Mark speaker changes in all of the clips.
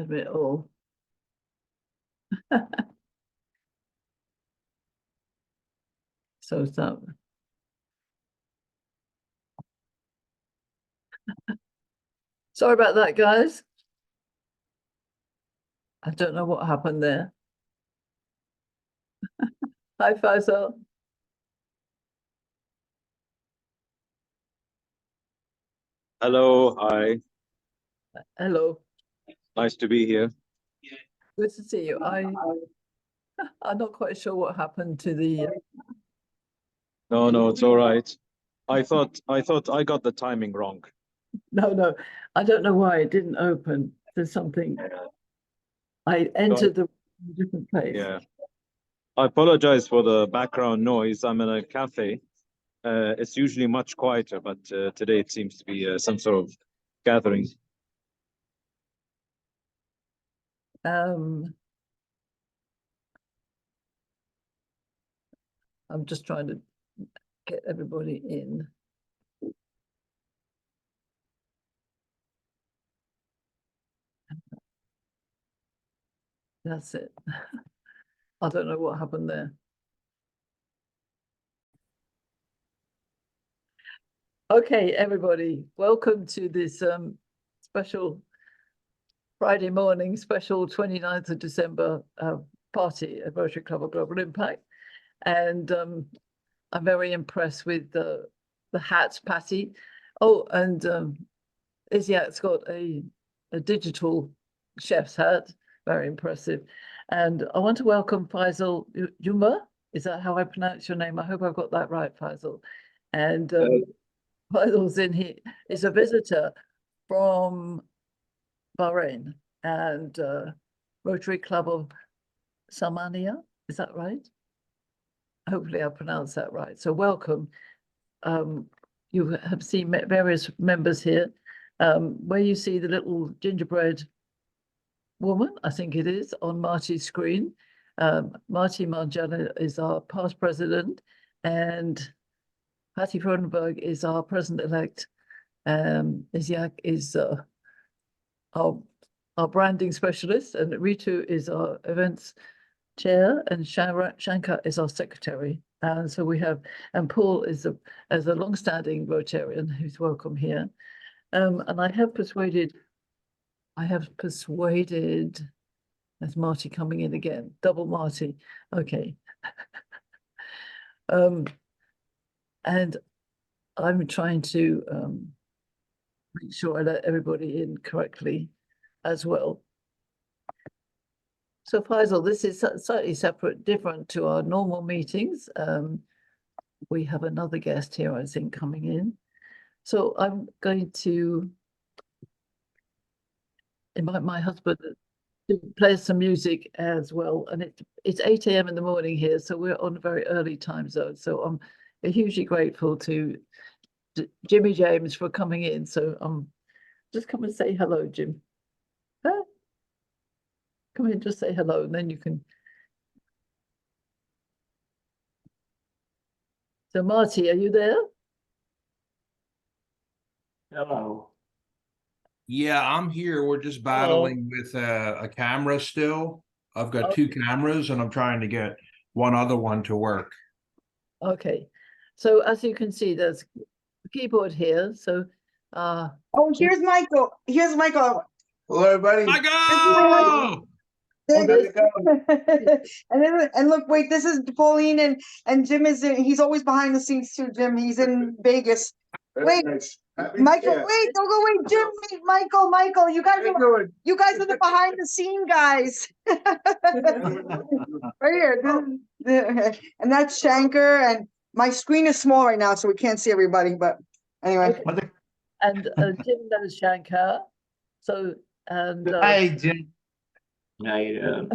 Speaker 1: have it all. So sorry about that, guys. I don't know what happened there. Hi, Faisal.
Speaker 2: Hello, hi.
Speaker 1: Hello.
Speaker 2: Nice to be here.
Speaker 1: Good to see you. I'm not quite sure what happened to the.
Speaker 2: No, it's all right. I thought I got the timing wrong.
Speaker 1: No, I don't know why it didn't open. There's something. I entered the different place.
Speaker 2: Yeah. I apologize for the background noise. I'm in a cafe. It's usually much quieter, but today it seems to be some sort of gathering.
Speaker 1: I'm just trying to get everybody in. That's it. I don't know what happened there. Okay, everybody, welcome to this special Friday morning, special 29th of December party at Rotary Club of Global Impact. And I'm very impressed with the hats, Patty. Oh, and Işık's got a digital chef's hat, very impressive. And I want to welcome Faisal Juma. Is that how I pronounce your name? I hope I've got that right, Faisal. And Faisal's in here, is a visitor from Bahrain and Rotary Club of Salmaniya. Is that right? Hopefully I pronounced that right. So welcome. You have seen various members here. Where you see the little gingerbread woman, I think it is, on Marti's screen. Marti Marjana is our past president, and Patty Freudenberg is our president-elect. Işık is our branding specialist, and Ritu is our events chair, and Shankar is our secretary. And so we have, and Paul is as a long-standing Rotarian who's welcome here. And I have persuaded, there's Marti coming in again, double Marti, okay. And I'm trying to make sure I let everybody in correctly as well. So Faisal, this is slightly separate, different to our normal meetings. We have another guest here, I think, coming in. So I'm going to invite my husband to play some music as well. And it's 8 a.m. in the morning here, so we're on a very early time zone. So I'm hugely grateful to Jimmie James for coming in. So just come and say hello, Jim. Come in, just say hello, and then you can. So Marti, are you there?
Speaker 3: Hello.
Speaker 4: Yeah, I'm here. We're just battling with a camera still. I've got two cameras and I'm trying to get one other one to work.
Speaker 1: Okay. So as you can see, there's a keyboard here. So
Speaker 5: oh, here's Michael. Here's Michael.
Speaker 3: Hello, everybody.
Speaker 4: Michael!
Speaker 5: And look, wait, this is Pauline and Jim is he's always behind the scenes too, Jim. He's in Vegas. Wait, nice. Michael, wait, don't go away, Jim. Wait, Michael, you guys are the behind the scene guys. Right here. And that's Shankar, and my screen is small right now, so we can't see everybody, but anyway.
Speaker 1: Okay. And Jim knows Shankar. So
Speaker 3: Hi, Jim. How you doing?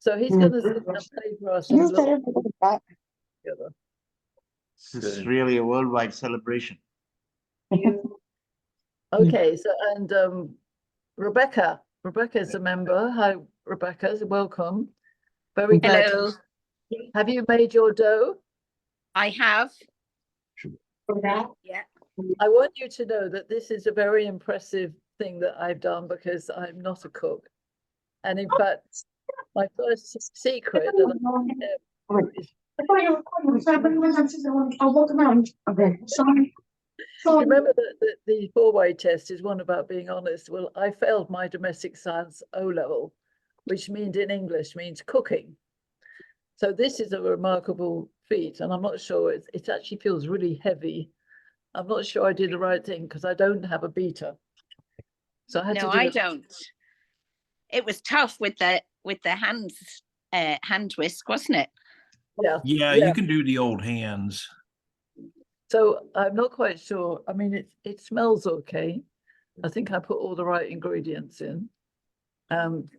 Speaker 1: So he's going to sit and play for us.
Speaker 3: This is really a worldwide celebration.
Speaker 1: Okay, so and Rebekah is a member. Hi, Rebekah, welcome. Very glad.
Speaker 6: Hello.
Speaker 1: Have you made your dough?
Speaker 6: I have. Yeah.
Speaker 1: I want you to know that this is a very impressive thing that I've done because I'm not a cook. And in fact, my first secret that I have is,
Speaker 5: I thought you were recording, so I bring my dancers on. I'll walk around. Okay, sorry.
Speaker 1: remember that the four-way test is one about being honest. Well, I failed my domestic science O-level, which means in English means cooking. So this is a remarkable feat, and I'm not sure, it actually feels really heavy. I'm not sure I did the right thing because I don't have a beater. So I had to
Speaker 6: No,
Speaker 1: do
Speaker 6: I
Speaker 1: it.
Speaker 6: don't. It was tough with the hands, hand whisk, wasn't it?
Speaker 1: Yeah.
Speaker 4: Yeah,
Speaker 1: Yeah.
Speaker 4: you can do the old hands.
Speaker 1: So I'm not quite sure. I mean, it smells okay. I think I put all the right ingredients in.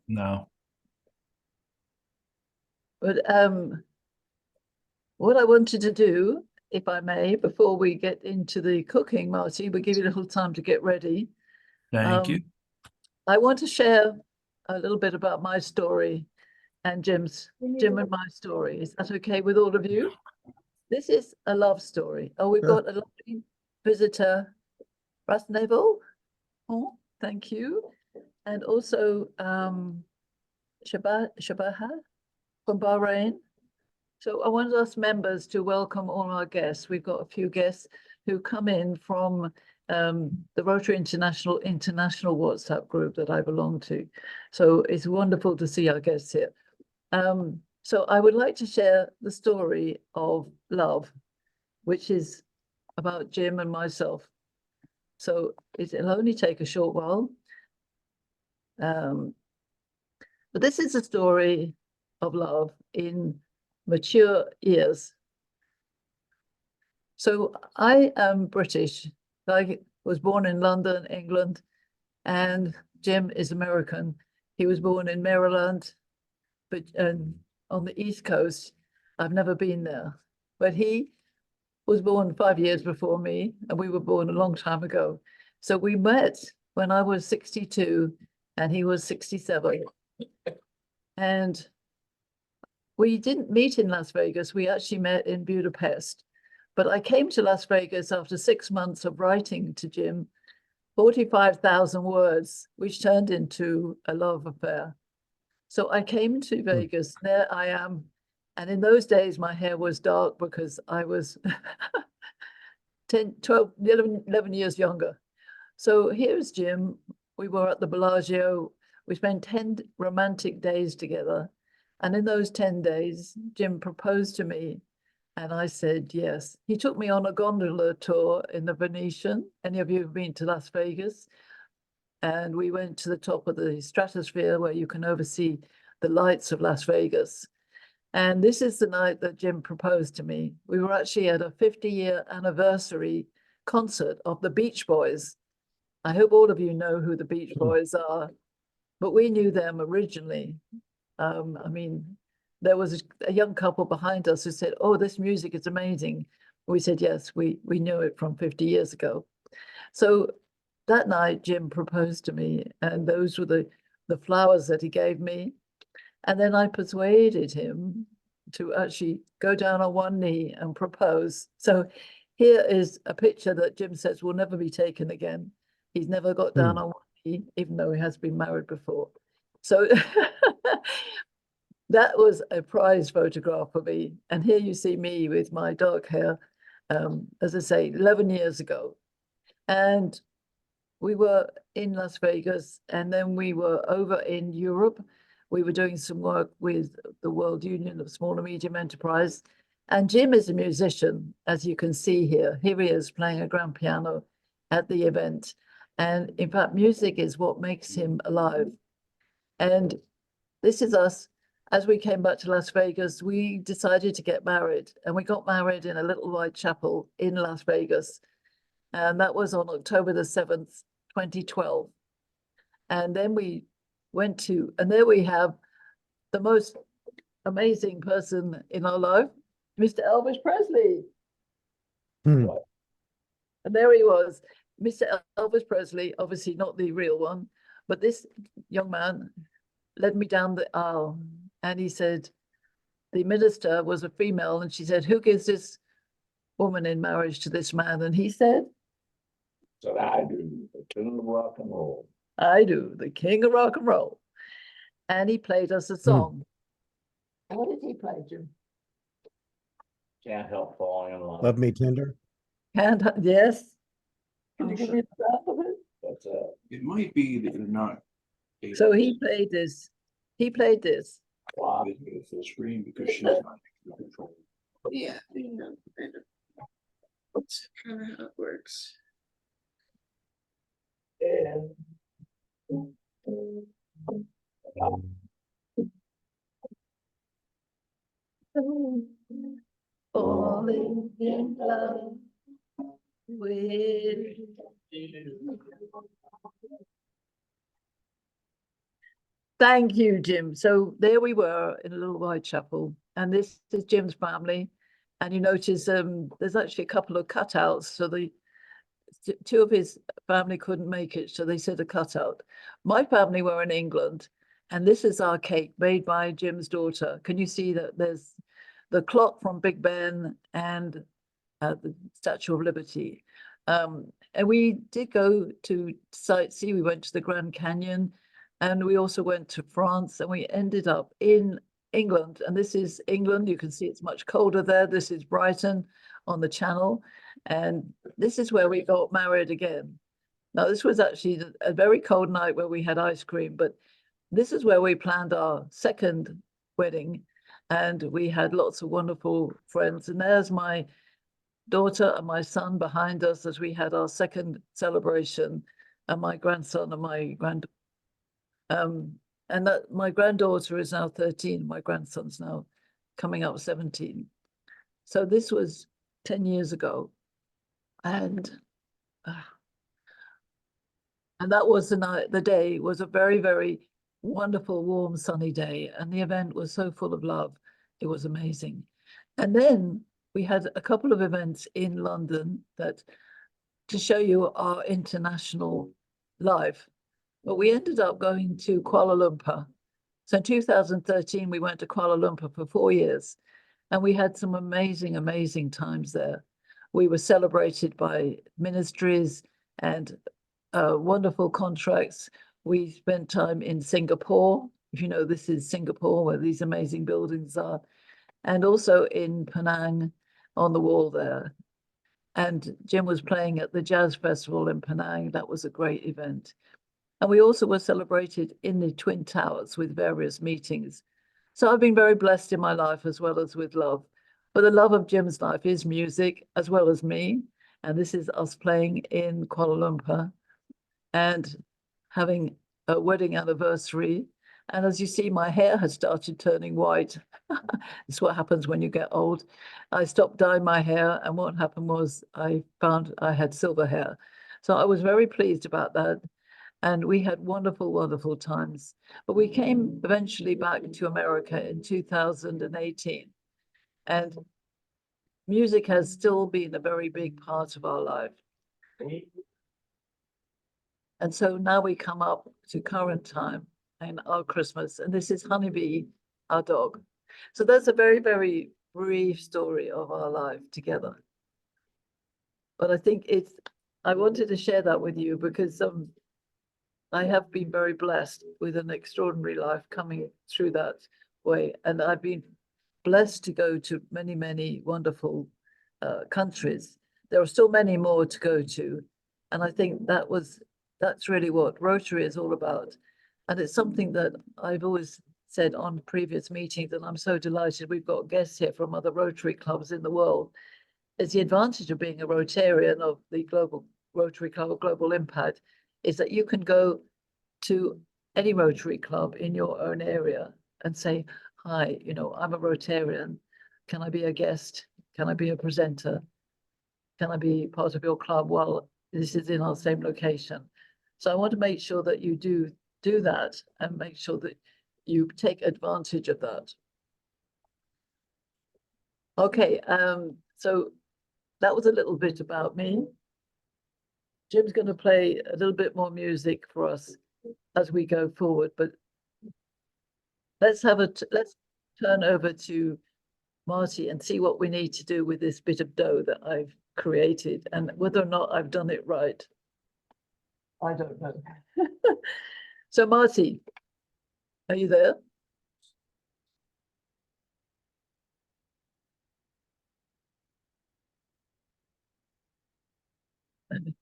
Speaker 4: No.
Speaker 1: But what I wanted to do, if I may, before we get into the cooking, Marty, we'll give you a little time to get ready.
Speaker 4: Thank you.
Speaker 1: I want to share a little bit about my story and Jim and my story. Is that okay with all of you? This is a love story. Oh, we've got a lovely visitor, Rathnavel. Oh, thank you. And also Sebahat from Bahrain. So I want us members to welcome all our guests. We've got a few guests who come in from the Rotary International WhatsApp group that I belong to. So it's wonderful to see our guests here. So I would like to share the story of love, which is about Jim and myself. So it'll only take a short while. But this is a story of love in mature years. So I am British. I was born in London, England, and Jim is American. He was born in Maryland, but on the East Coast. I've never been there, but he was born 5 years before me, and we were born a long time ago. So we met when I was 62 and he was 67. And we didn't meet in Las Vegas. We actually met in Budapest. But I came to Las Vegas after 6 months of writing to Jim, 45,000 words, which turned into a love affair. So I came to Vegas, there I am. And in those days, my hair was dark because I was 11 years younger. So here's Jim. We were at the Bellagio. We spent 10 romantic days together. And in those 10 days, Jim proposed to me. And I said, yes. He took me on a gondola tour in the Venetian. Any of you have been to Las Vegas? And we went to the top of the stratosphere where you can oversee the lights of Las Vegas. And this is the night that Jim proposed to me. We were actually at a 50-year anniversary concert of the Beach Boys. I hope all of you know who the Beach Boys are, but we knew them originally. I mean, there was a young couple behind us who said, oh, this music is amazing. We said, yes, we knew it from 50 years ago. So that night, Jim proposed to me, and those were the flowers that he gave me. And then I persuaded him to actually go down on one knee and propose. So here is a picture that Jim says will never be taken again. He's never got down on one knee, even though he has been married before. So that was a prized photograph for me. And here you see me with my dark hair, as I say, 11 years ago. And we were in Las Vegas, and then we were over in Europe. We were doing some work with the World Union of Small and Medium Enterprise. And Jim is a musician, as you can see here. Here he is playing a grand piano at the event. And in fact, music is what makes him alive. And this is us. As we came back to Las Vegas, we decided to get married. And we got married in a little white chapel in Las Vegas. And that was on October the 7th, 2012. And then we went to, and there we have the most amazing person in our life, Mr. Elvis Presley. And there he was, Mr. Elvis Presley, obviously not the real one, but this young man led me down the aisle, and he said, the minister was a female, and she said, who gives this woman in marriage to this man? And he said,
Speaker 3: So I do. King of rock and roll.
Speaker 1: I do, the king of rock and roll. And he played us a song. What did he play, Jim?
Speaker 3: Can't help falling in love.
Speaker 7: Love Me Tender.
Speaker 1: And yes. Can
Speaker 4: Oh,
Speaker 1: you give
Speaker 4: sure.
Speaker 1: me the sound of it?
Speaker 3: That's
Speaker 4: It might be that you're not.
Speaker 1: So he played this. He played this.
Speaker 3: wow.
Speaker 4: Full screen because she's not in control.
Speaker 8: Yeah, you know, kind of. That's kind of how it works.
Speaker 1: Falling in love with you. Thank you, Jim. So there we were in a little white chapel, and this is Jim's family. And you notice there's actually a couple of cutouts. So the two of his family couldn't make it, so they said a cutout. My family were in England, and this is our cake made by Jim's daughter. Can you see that there's the clock from Big Ben and the Statue of Liberty? And we did go to sightsee. We went to the Grand Canyon, and we also went to France, and we ended up in England. And this is England. You can see it's much colder there. This is Brighton on the Channel. And this is where we got married again. Now, this was actually a very cold night where we had ice cream, but this is where we planned our second wedding. And we had lots of wonderful friends. And there's my daughter and my son behind us as we had our second celebration, and my grandson and my and that my granddaughter is now 13, my grandson's now coming up 17. So this was 10 years ago. And that was the night, the day was a very, very wonderful, warm, sunny day. And the event was so full of love. It was amazing. And then we had a couple of events in London that to show you our international life. But we ended up going to Kuala Lumpur. So in 2013, we went to Kuala Lumpur for 4 years, and we had some amazing, amazing times there. We were celebrated by ministries and wonderful contracts. We spent time in Singapore. If you know, this is Singapore where these amazing buildings are, and also in Penang on the wall there. And Jim was playing at the Jazz Festival in Penang. That was a great event. And we also were celebrated in the Twin Towers with various meetings. So I've been very blessed in my life as well as with love. But the love of Jim's life is music as well as me. And this is us playing in Kuala Lumpur and having a wedding anniversary. And as you see, my hair has started turning white. It's what happens when you get old. I stopped dyeing my hair, and what happened was I found I had silver hair. So I was very pleased about that. And we had wonderful, wonderful times. But we came eventually back to America in 2018. And music has still been a very big part of our life. And so now we come up to current time and our Christmas. And this is Honeybee, our dog. So that's a very, very brief story of our life together. But I think I wanted to share that with you because I have been very blessed with an extraordinary life coming through that way. And I've been blessed to go to many, many wonderful countries. There are still many more to go to. And I think that's really what Rotary is all about. And it's something that I've always said on previous meetings, and I'm so delighted we've got guests here from other Rotary clubs in the world. It's the advantage of being a Rotarian of the global Rotary Club of Global Impact is that you can go to any Rotary club in your own area and say, hi, you know, I'm a Rotarian. Can I be a guest? Can I be a presenter? Can I be part of your club? Well, this is in our same location. So I want to make sure that you do that and make sure that you take advantage of that. Okay, so that was a little bit about me. Jim's going to play a little bit more music for us as we go forward, but let's turn over to Marti and see what we need to do with this bit of dough that I've created and whether or not I've done it right. I don't know. So Marti, are you there?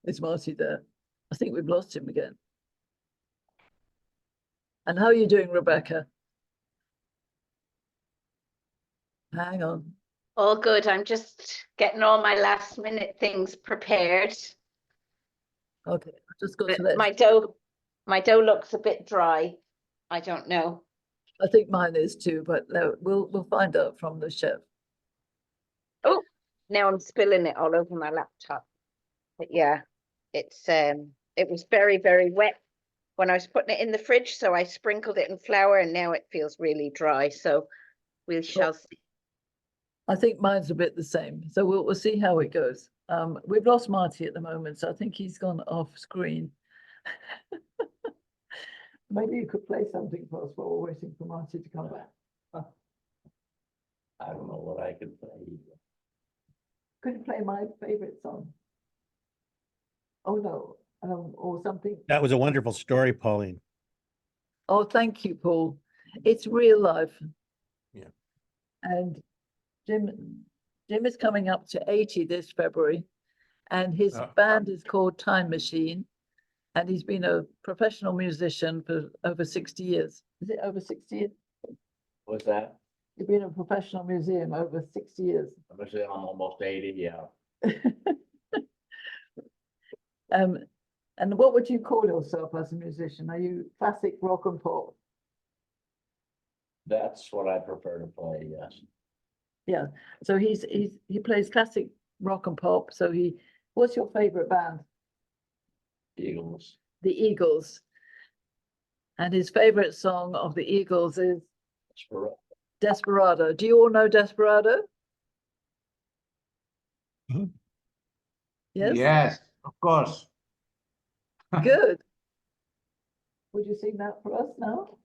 Speaker 1: Is Marti there? I think we've lost him again. And how are you doing, Rebekah? Hang on.
Speaker 6: All good. I'm just getting all my last minute things prepared.
Speaker 1: Okay, I've just got to
Speaker 6: But
Speaker 1: let.
Speaker 6: my dough looks a bit dry. I don't know.
Speaker 1: I think mine is too, but no, we'll find out from the chef.
Speaker 6: Oh, now I'm spilling it all over my laptop. But yeah, it was very, very wet when I was putting it in the fridge, so I sprinkled it in flour and now it feels really dry. So we shall see.
Speaker 1: I think mine's a bit the same, so we'll see how it goes. We've lost Marti at the moment, so I think he's gone off screen. Maybe you could play something for us while we're waiting for Marti to come back.
Speaker 3: I don't know what I could play.
Speaker 1: Could you play my favorite song? Oh no, or something.
Speaker 7: That was a wonderful story, Pauline.
Speaker 1: Oh, thank you, Paul. It's real life.
Speaker 7: Yeah.
Speaker 1: And Jim is coming up to 80 this February, and his band is called Time Machine, and he's been a professional musician for over 60 years. Is it over 60 years?
Speaker 3: What's that?
Speaker 1: You've been a professional musician over 60 years.
Speaker 3: I'm gonna say I'm almost 80, yeah.
Speaker 1: And what would you call yourself as a musician? Are you classic rock and pop?
Speaker 3: That's what I prefer to play, yes.
Speaker 1: Yeah, so he plays classic rock and pop. So what's your favorite band?
Speaker 3: Eagles.
Speaker 1: The Eagles. And his favorite song of the Eagles is Desperado. Do you all know Desperado?
Speaker 7: Mhm.
Speaker 1: Yes.
Speaker 3: Yes, of course.
Speaker 1: Good. Would you sing that for us now?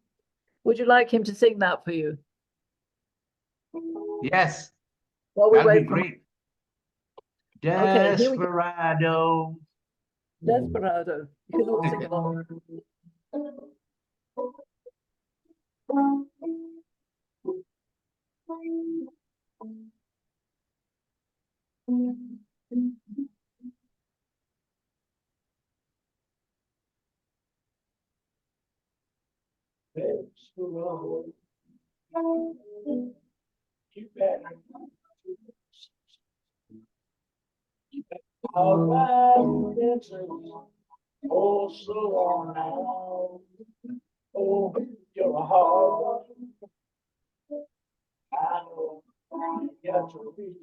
Speaker 1: Would you like him to sing that for you?
Speaker 3: Yes,
Speaker 1: While we
Speaker 3: that'd be
Speaker 1: wait for
Speaker 3: great.
Speaker 1: Okay, here we go.
Speaker 3: Desperado.
Speaker 1: Desperado. You can all sing along.
Speaker 3: Desperado. You better. All right, oh, so long now. Oh, you're a hard one. I know you got to be.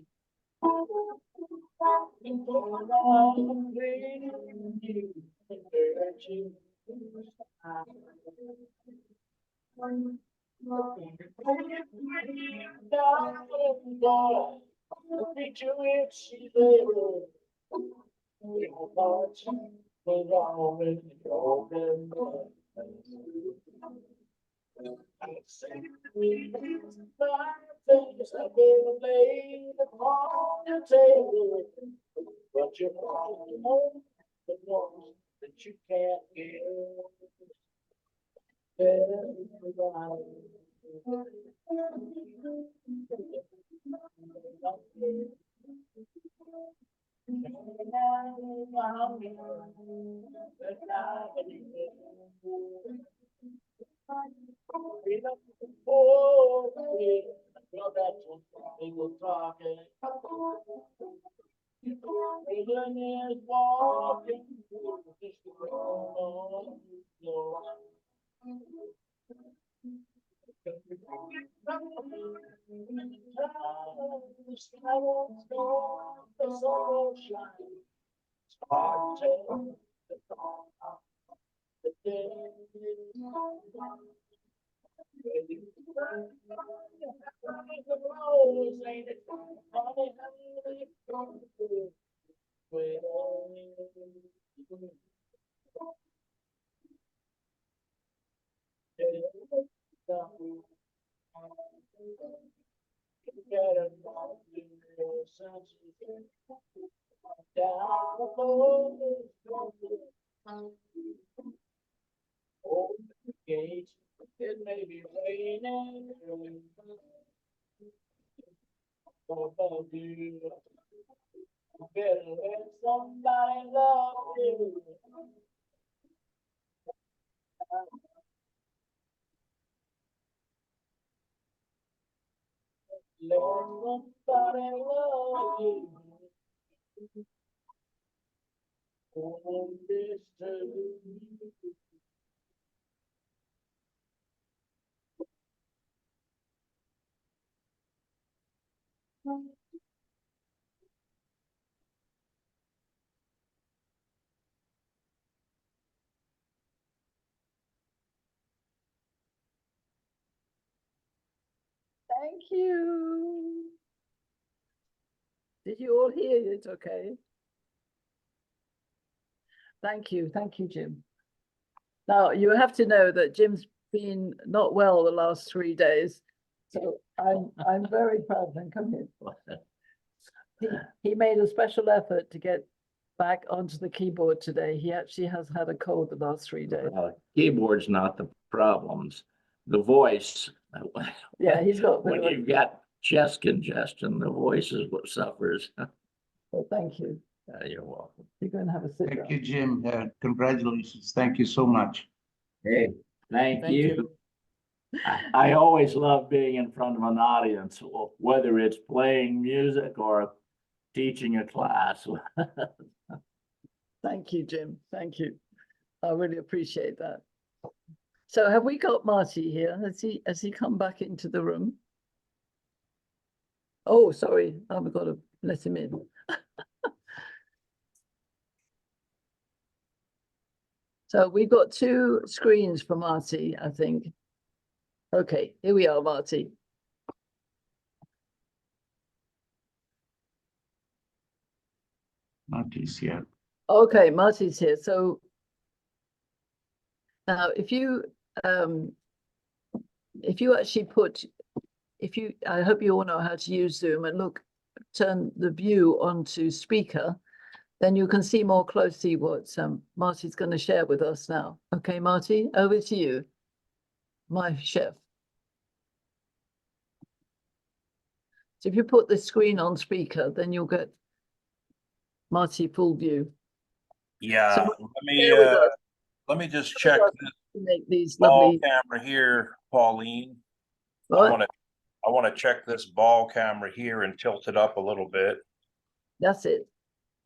Speaker 3: But you're home, the ones that you can't get. Is walking this road. gate. It may be raining. Above you. You better let somebody love you. Let somebody love you. Oh, Mr.
Speaker 1: Thank you. Did you all hear it? Okay. Thank you, Jim. Now, you have to know that Jim's been not well the last 3 days, so I'm very proud of him. Come here. He made a special effort to get back onto the keyboard today. He actually has had a cold the last 3 days.
Speaker 9: Keyboard's not the problems, the voice.
Speaker 1: Yeah, he's got.
Speaker 9: When you've got chest congestion, the voice is what suffers.
Speaker 1: Well, thank you.
Speaker 9: You're welcome.
Speaker 1: You're going to have a sit
Speaker 10: Thank
Speaker 1: down.
Speaker 10: you, Jim. Congratulations. Thank you so much.
Speaker 9: Hey, thank
Speaker 1: Thank
Speaker 9: you. I always love being in front of an audience, whether it's playing music or teaching a class.
Speaker 1: Thank you, Jim. Thank you. I really appreciate that. So have we got Marti here? Has he come back into the room? Oh, sorry, I've got to let him in. So we've got 2 screens for Marti, I think. Okay, here we are, Marti.
Speaker 10: Marti's here.
Speaker 1: Okay, Marti's here. So now if you actually put, I hope you all know how to use Zoom and turn the view onto speaker, then you can see more closely what Marti's going to share with us now. Okay, Marti, over to you, my chef. So if you put the screen on speaker, then you'll get Marti full view.
Speaker 4: Yeah,
Speaker 1: So
Speaker 4: let me just check this
Speaker 1: make these
Speaker 4: ball
Speaker 1: lovely.
Speaker 4: camera here, Pauline.
Speaker 1: What?
Speaker 4: I want to check this ball camera here and tilt it up a little bit.
Speaker 1: That's it.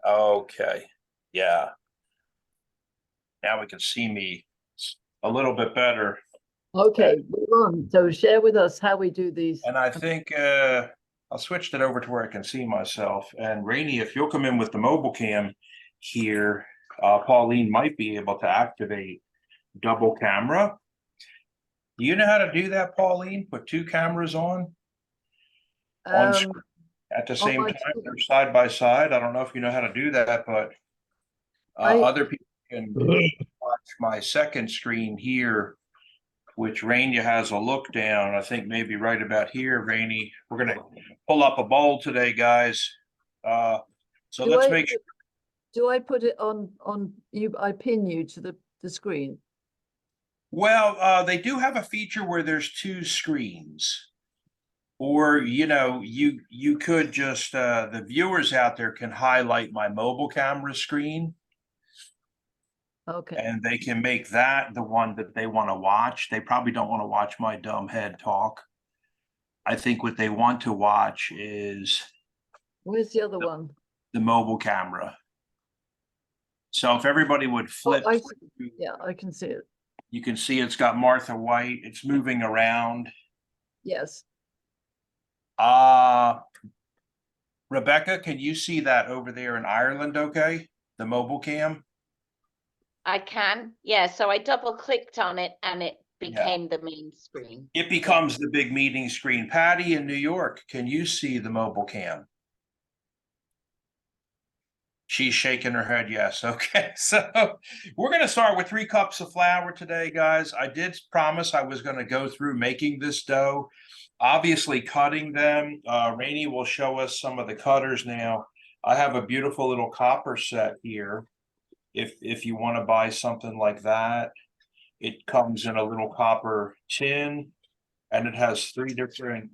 Speaker 4: Okay, yeah. Now we can see me a little bit better.
Speaker 1: Okay, we're on. So share with us how we do these.
Speaker 4: And I think I switched it over to where I can see myself. And Rainey, if you'll come in with the mobile cam here, Pauline might be able to activate double camera. Do you know how to do that, Pauline? Put 2 cameras on screen at the same time, or side by side. I don't know if you know how to do that, but other people can watch my second screen here, which Rainey has a look down. I think maybe right about here, Rainey. We're gonna pull up a bowl today, guys. So let's make sure.
Speaker 1: Do I put it on you? I pin you to the screen.
Speaker 4: Well, they do have a feature where there's 2 screens. Or, you could just, the viewers out there can highlight my mobile camera screen.
Speaker 1: Okay.
Speaker 4: And they can make that the one that they want to watch. They probably don't want to watch my dumb head talk. I think what they want to watch is.
Speaker 1: Where's the other one?
Speaker 4: The mobile camera. So if everybody would flip.
Speaker 1: Yeah, I can see it.
Speaker 4: You can see it's got Martha White. It's moving around.
Speaker 1: Yes.
Speaker 4: Rebekah, can you see that over there in Ireland? Okay, the mobile cam.
Speaker 6: I can, yeah. So I double clicked on it and it became the main screen.
Speaker 4: It becomes the big meeting screen. Patty in New York, can you see the mobile cam? She's shaking her head yes. Okay, so we're going to start with 3 cups of flour today, guys. I did promise I was going to go through making this dough, obviously cutting them. Rainey will show us some of the cutters now. I have a beautiful little copper set here if you want to buy something like that. It comes in a little copper tin, and it has 3 different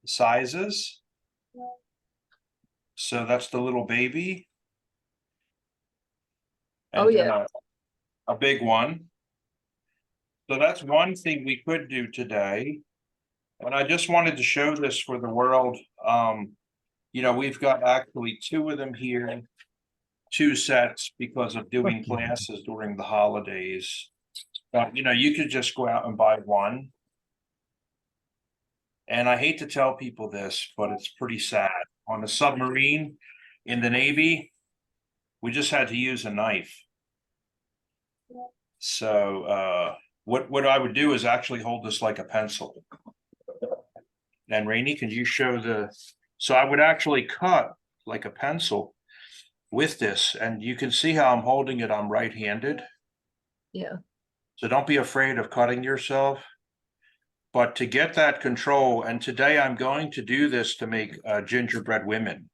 Speaker 4: sizes. So that's the little baby.
Speaker 1: Oh,
Speaker 4: And
Speaker 1: yeah.
Speaker 4: then a big one. So that's one thing we could do today. And I just wanted to show this for the world. You know, we've got actually 2 of them here, 2 sets because of doing classes during the holidays. But, you know, you could just go out and buy one. And I hate to tell people this, but it's pretty sad. On a submarine in the Navy, we just had to use a knife. So what I would do is actually hold this like a pencil. And Rainey, can you show the, so I would actually cut like a pencil with this, and you can see how I'm holding it. I'm right-handed.
Speaker 1: Yeah.
Speaker 4: So don't be afraid of cutting yourself. But to get that control, and today I'm going to do this to make gingerbread women,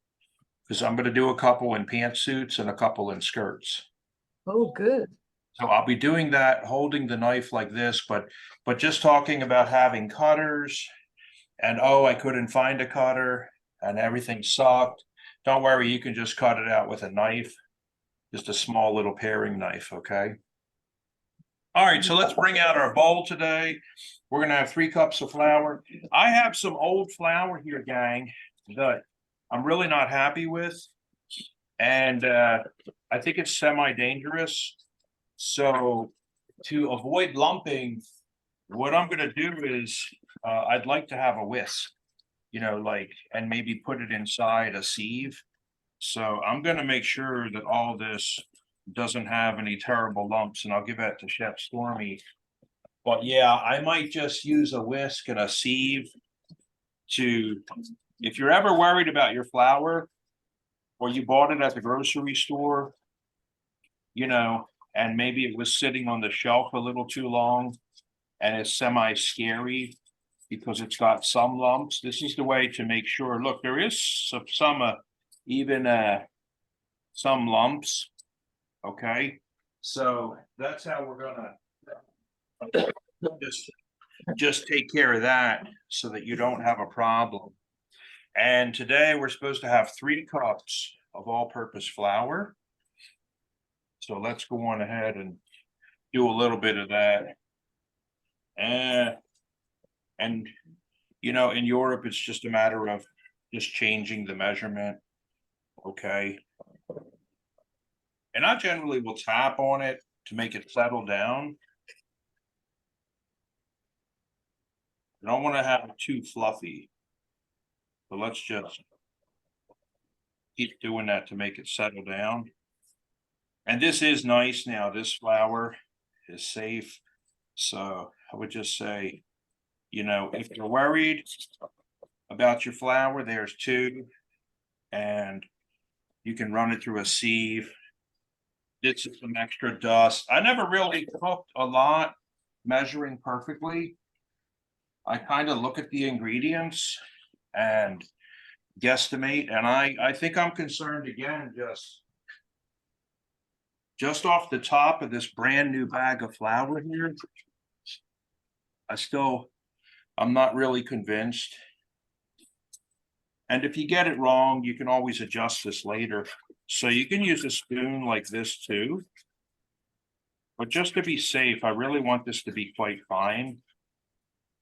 Speaker 4: because I'm going to do a couple in pantsuits and a couple in skirts.
Speaker 1: Oh, good.
Speaker 4: So I'll be doing that, holding the knife like this, but just talking about having cutters, and oh, I couldn't find a cutter and everything sucked. Don't worry, you can just cut it out with a knife, just a small little paring knife, okay? All right, so let's bring out our bowl today. We're gonna have 3 cups of flour. I have some old flour here, gang, that I'm really not happy with. And I think it's semi-dangerous. So to avoid lumping, what I'm gonna do is I'd like to have a whisk, you know, like, and maybe put it inside a sieve. So I'm gonna make sure that all this doesn't have any terrible lumps, and I'll give that to Chef Stormy. But yeah, I might just use a whisk and a sieve to, if you're ever worried about your flour, or you bought it at the grocery store, you know, and maybe it was sitting on the shelf a little too long and it's semi-scary because it's got some lumps. This is the way to make sure. Look, there is some lumps. Okay, so that's how we're gonna just take care of that so that you don't have a problem. And today we're supposed to have 3 cups of all-purpose flour. So let's go on ahead and do a little bit of that. And you know, in Europe, it's just a matter of just changing the measurement. Okay. And I generally will tap on it to make it settle down. I don't want to have it too fluffy. So let's just keep doing that to make it settle down. And this is nice now. This flour is safe. So I would just say, you know, if you're worried about your flour, there's 2. And you can run it through a sieve. This is some extra dust. I never really cooked a lot measuring perfectly. I kind of look at the ingredients and guesstimate, and I think I'm concerned again, just off the top of this brand new bag of flour here. I'm not really convinced. And if you get it wrong, you can always adjust this later. So you can use a spoon like this too. But just to be safe, I really want this to be quite fine.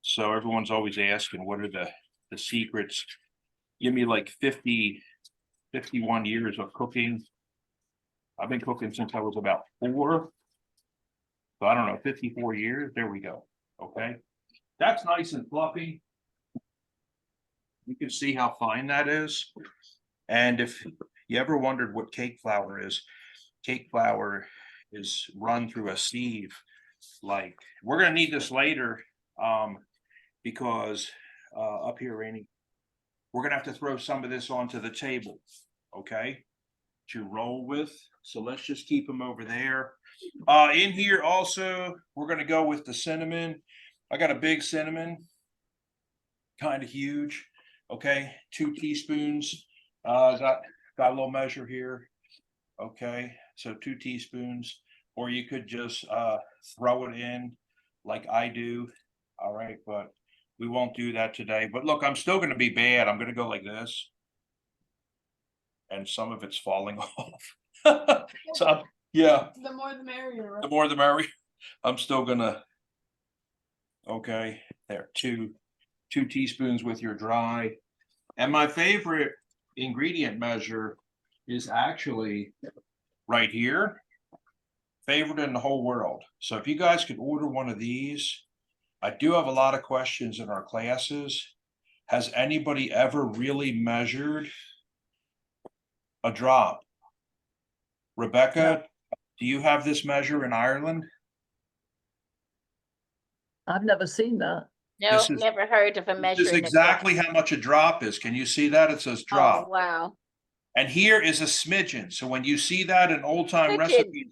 Speaker 4: So everyone's always asking, what are the secrets? Give me like 51 years of cooking. I've been cooking since I was about 4. So I don't know, 54 years. There we go. Okay. That's nice and fluffy. You can see how fine that is. And if you ever wondered what cake flour is run through a sieve. Like, we're gonna need this later, because up here, Rainey, we're gonna have to throw some of this onto the table, okay, to roll with. So let's just keep them over there. In here also, we're gonna go with the cinnamon. I got a big cinnamon, kind of huge. Okay, 2 teaspoons. Got a little measure here. Okay, so 2 teaspoons, or you could just throw it in. like I do. All right, but we won't do that today. But look, I'm still gonna be bad. I'm gonna go like this. And some of it's falling off. So, yeah,
Speaker 8: The more the merrier, right?
Speaker 4: the more the merrier. I'm still gonna. Okay, there, two teaspoons with your dry. And my favorite ingredient measure is actually right here. Favorite in the whole world. So if you guys could order one of these, I do have a lot of questions in our classes. Has anybody ever really measured a drop? Rebecca, do you have this measure in Ireland?
Speaker 1: I've never seen that.
Speaker 6: No,
Speaker 4: This is-
Speaker 6: never heard of a
Speaker 4: This is
Speaker 6: measuring. a drop.
Speaker 4: exactly how much a drop is. Can you see that? It says
Speaker 6: Oh,
Speaker 4: drop.
Speaker 6: wow.
Speaker 4: And here is a smidgen. So when you see that in old time
Speaker 6: Smidgen.
Speaker 4: recipes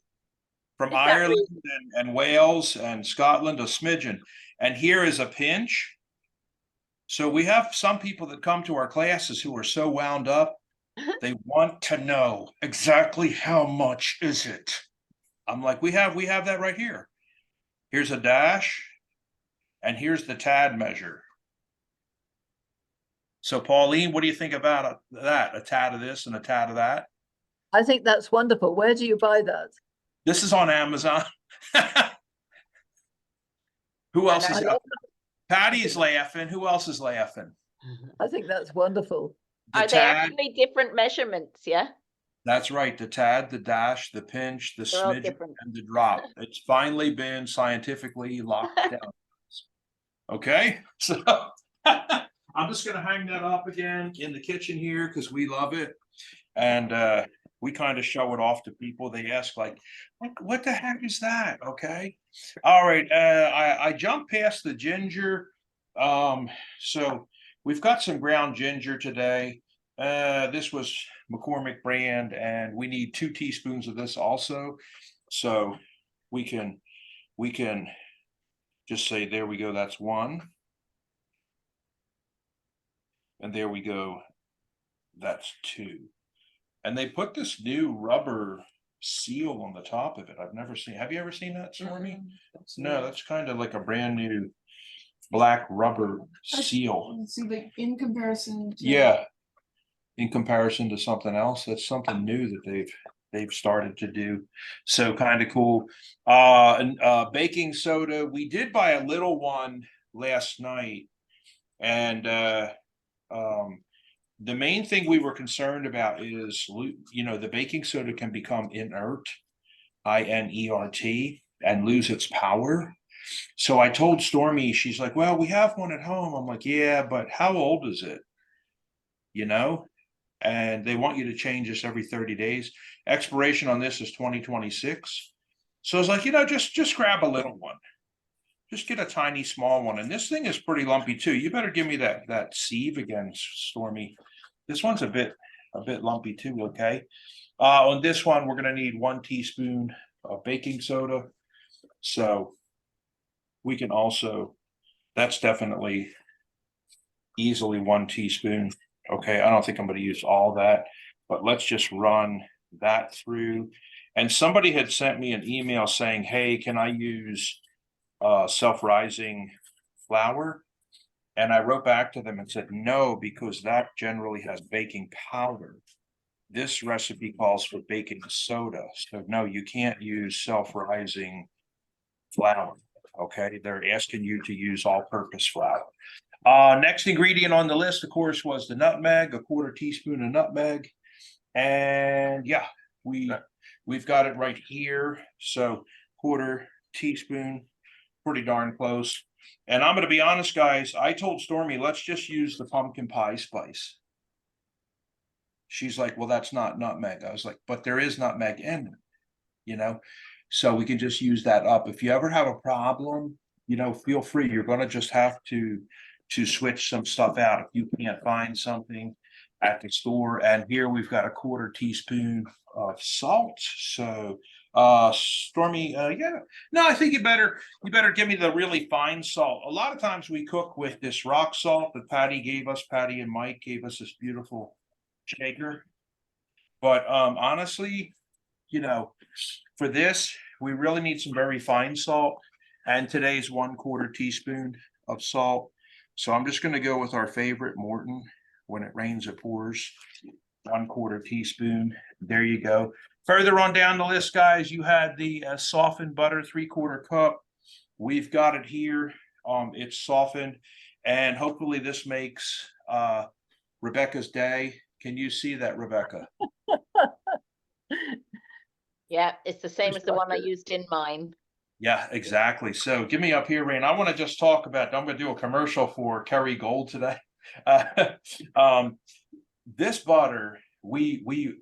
Speaker 4: from
Speaker 6: Is that
Speaker 4: Ireland and Wales and Scotland, a smidgen. And here is a pinch. So we have some people that come to our classes who are so wound up, they want to know exactly how much is it. I'm like, we have that right here. Here's a dash, and here's the tad measure. So Pauline, what do you think about that? A tad of this and a tad of that?
Speaker 1: I think that's wonderful. Where do you buy that?
Speaker 4: This is on Amazon. Who else is
Speaker 1: I love
Speaker 4: Patty's laughing. Who else is laughing?
Speaker 1: I think that's wonderful.
Speaker 4: The
Speaker 6: Are they
Speaker 4: tad,
Speaker 6: actually different measurements? Yeah.
Speaker 4: that's right. The tad, the dash, the pinch, the
Speaker 6: They're all
Speaker 4: smidge,
Speaker 6: different.
Speaker 4: and the drop. It's finally been scientifically locked down. Okay, so I'm just gonna hang that up again in the kitchen here because we love it. And we kind of show it off to people. They ask like, what the heck is that? Okay. All right. I jumped past the ginger. So we've got some ground ginger today. This was McCormick brand, and we need 2 teaspoons of this also. So we can just say, there we go. That's 1. And there we go. That's 2. And they put this new rubber seal on the top of it. I've never seen. Have you ever seen that, Stormy? No, that's kind of like a brand new black rubber seal.
Speaker 8: See, like in comparison.
Speaker 4: Yeah. In comparison to something else, that's something new that they've started to do. So kind of cool. And baking soda. We did buy a little one last night, and the main thing we were concerned about is, the baking soda can become inert, INERT, and lose its power. So I told Stormy, she's like, well, we have one at home. I'm like, yeah, but how old is it? And they want you to change this every 30 days. Expiration on this is 2026. So I was like, just grab a little one. Just get a tiny small one. And this thing is pretty lumpy too. You better give me that sieve again, Stormy. This one's a bit lumpy too, okay? On this one, we're gonna need 1 teaspoon of baking soda. So we can also, that's definitely easily 1 teaspoon. Okay, I don't think I'm gonna use all that, but let's just run that through. And somebody had sent me an email saying, hey, can I use self-rising flour? And I wrote back to them and said, no, because that generally has baking powder. This recipe calls for baking soda. So no, you can't use self-rising flour. Okay, they're asking you to use all-purpose flour. Next ingredient on the list, of course, was the nutmeg, a 1/4 teaspoon of nutmeg. And yeah, we've got it right here. So 1/4 teaspoon, pretty darn close. And I'm going to be honest, guys, I told Stormy, let's just use the pumpkin pie spice. She's like, well, that's not nutmeg. I was like, but there is nutmeg in it, so we can just use that up. If you ever have a problem, feel free. You're going to just have to switch some stuff out if you can't find something at the store. And here we've got a 1/4 teaspoon of salt. So Stormy, yeah, no, I think you better give me the really fine salt. A lot of times we cook with this rock salt that Patty and Mike gave us this beautiful shaker. But honestly, for this, we really need some very fine salt. And today's 1/4 teaspoon of salt. So I'm just gonna go with our favorite Morton. When it rains, it pours. 1/4 teaspoon. There you go. Further on down the list, guys, you had the softened butter, 3/4 cup. We've got it here. It's softened, and hopefully this makes Rebekah's day. Can you see that, Rebekah?
Speaker 6: Yeah, it's the same as the one I used in mine.
Speaker 4: Yeah, exactly. So give me up here, Rain. I want to just talk about, I'm going to do a commercial for Kerrygold today. This butter, we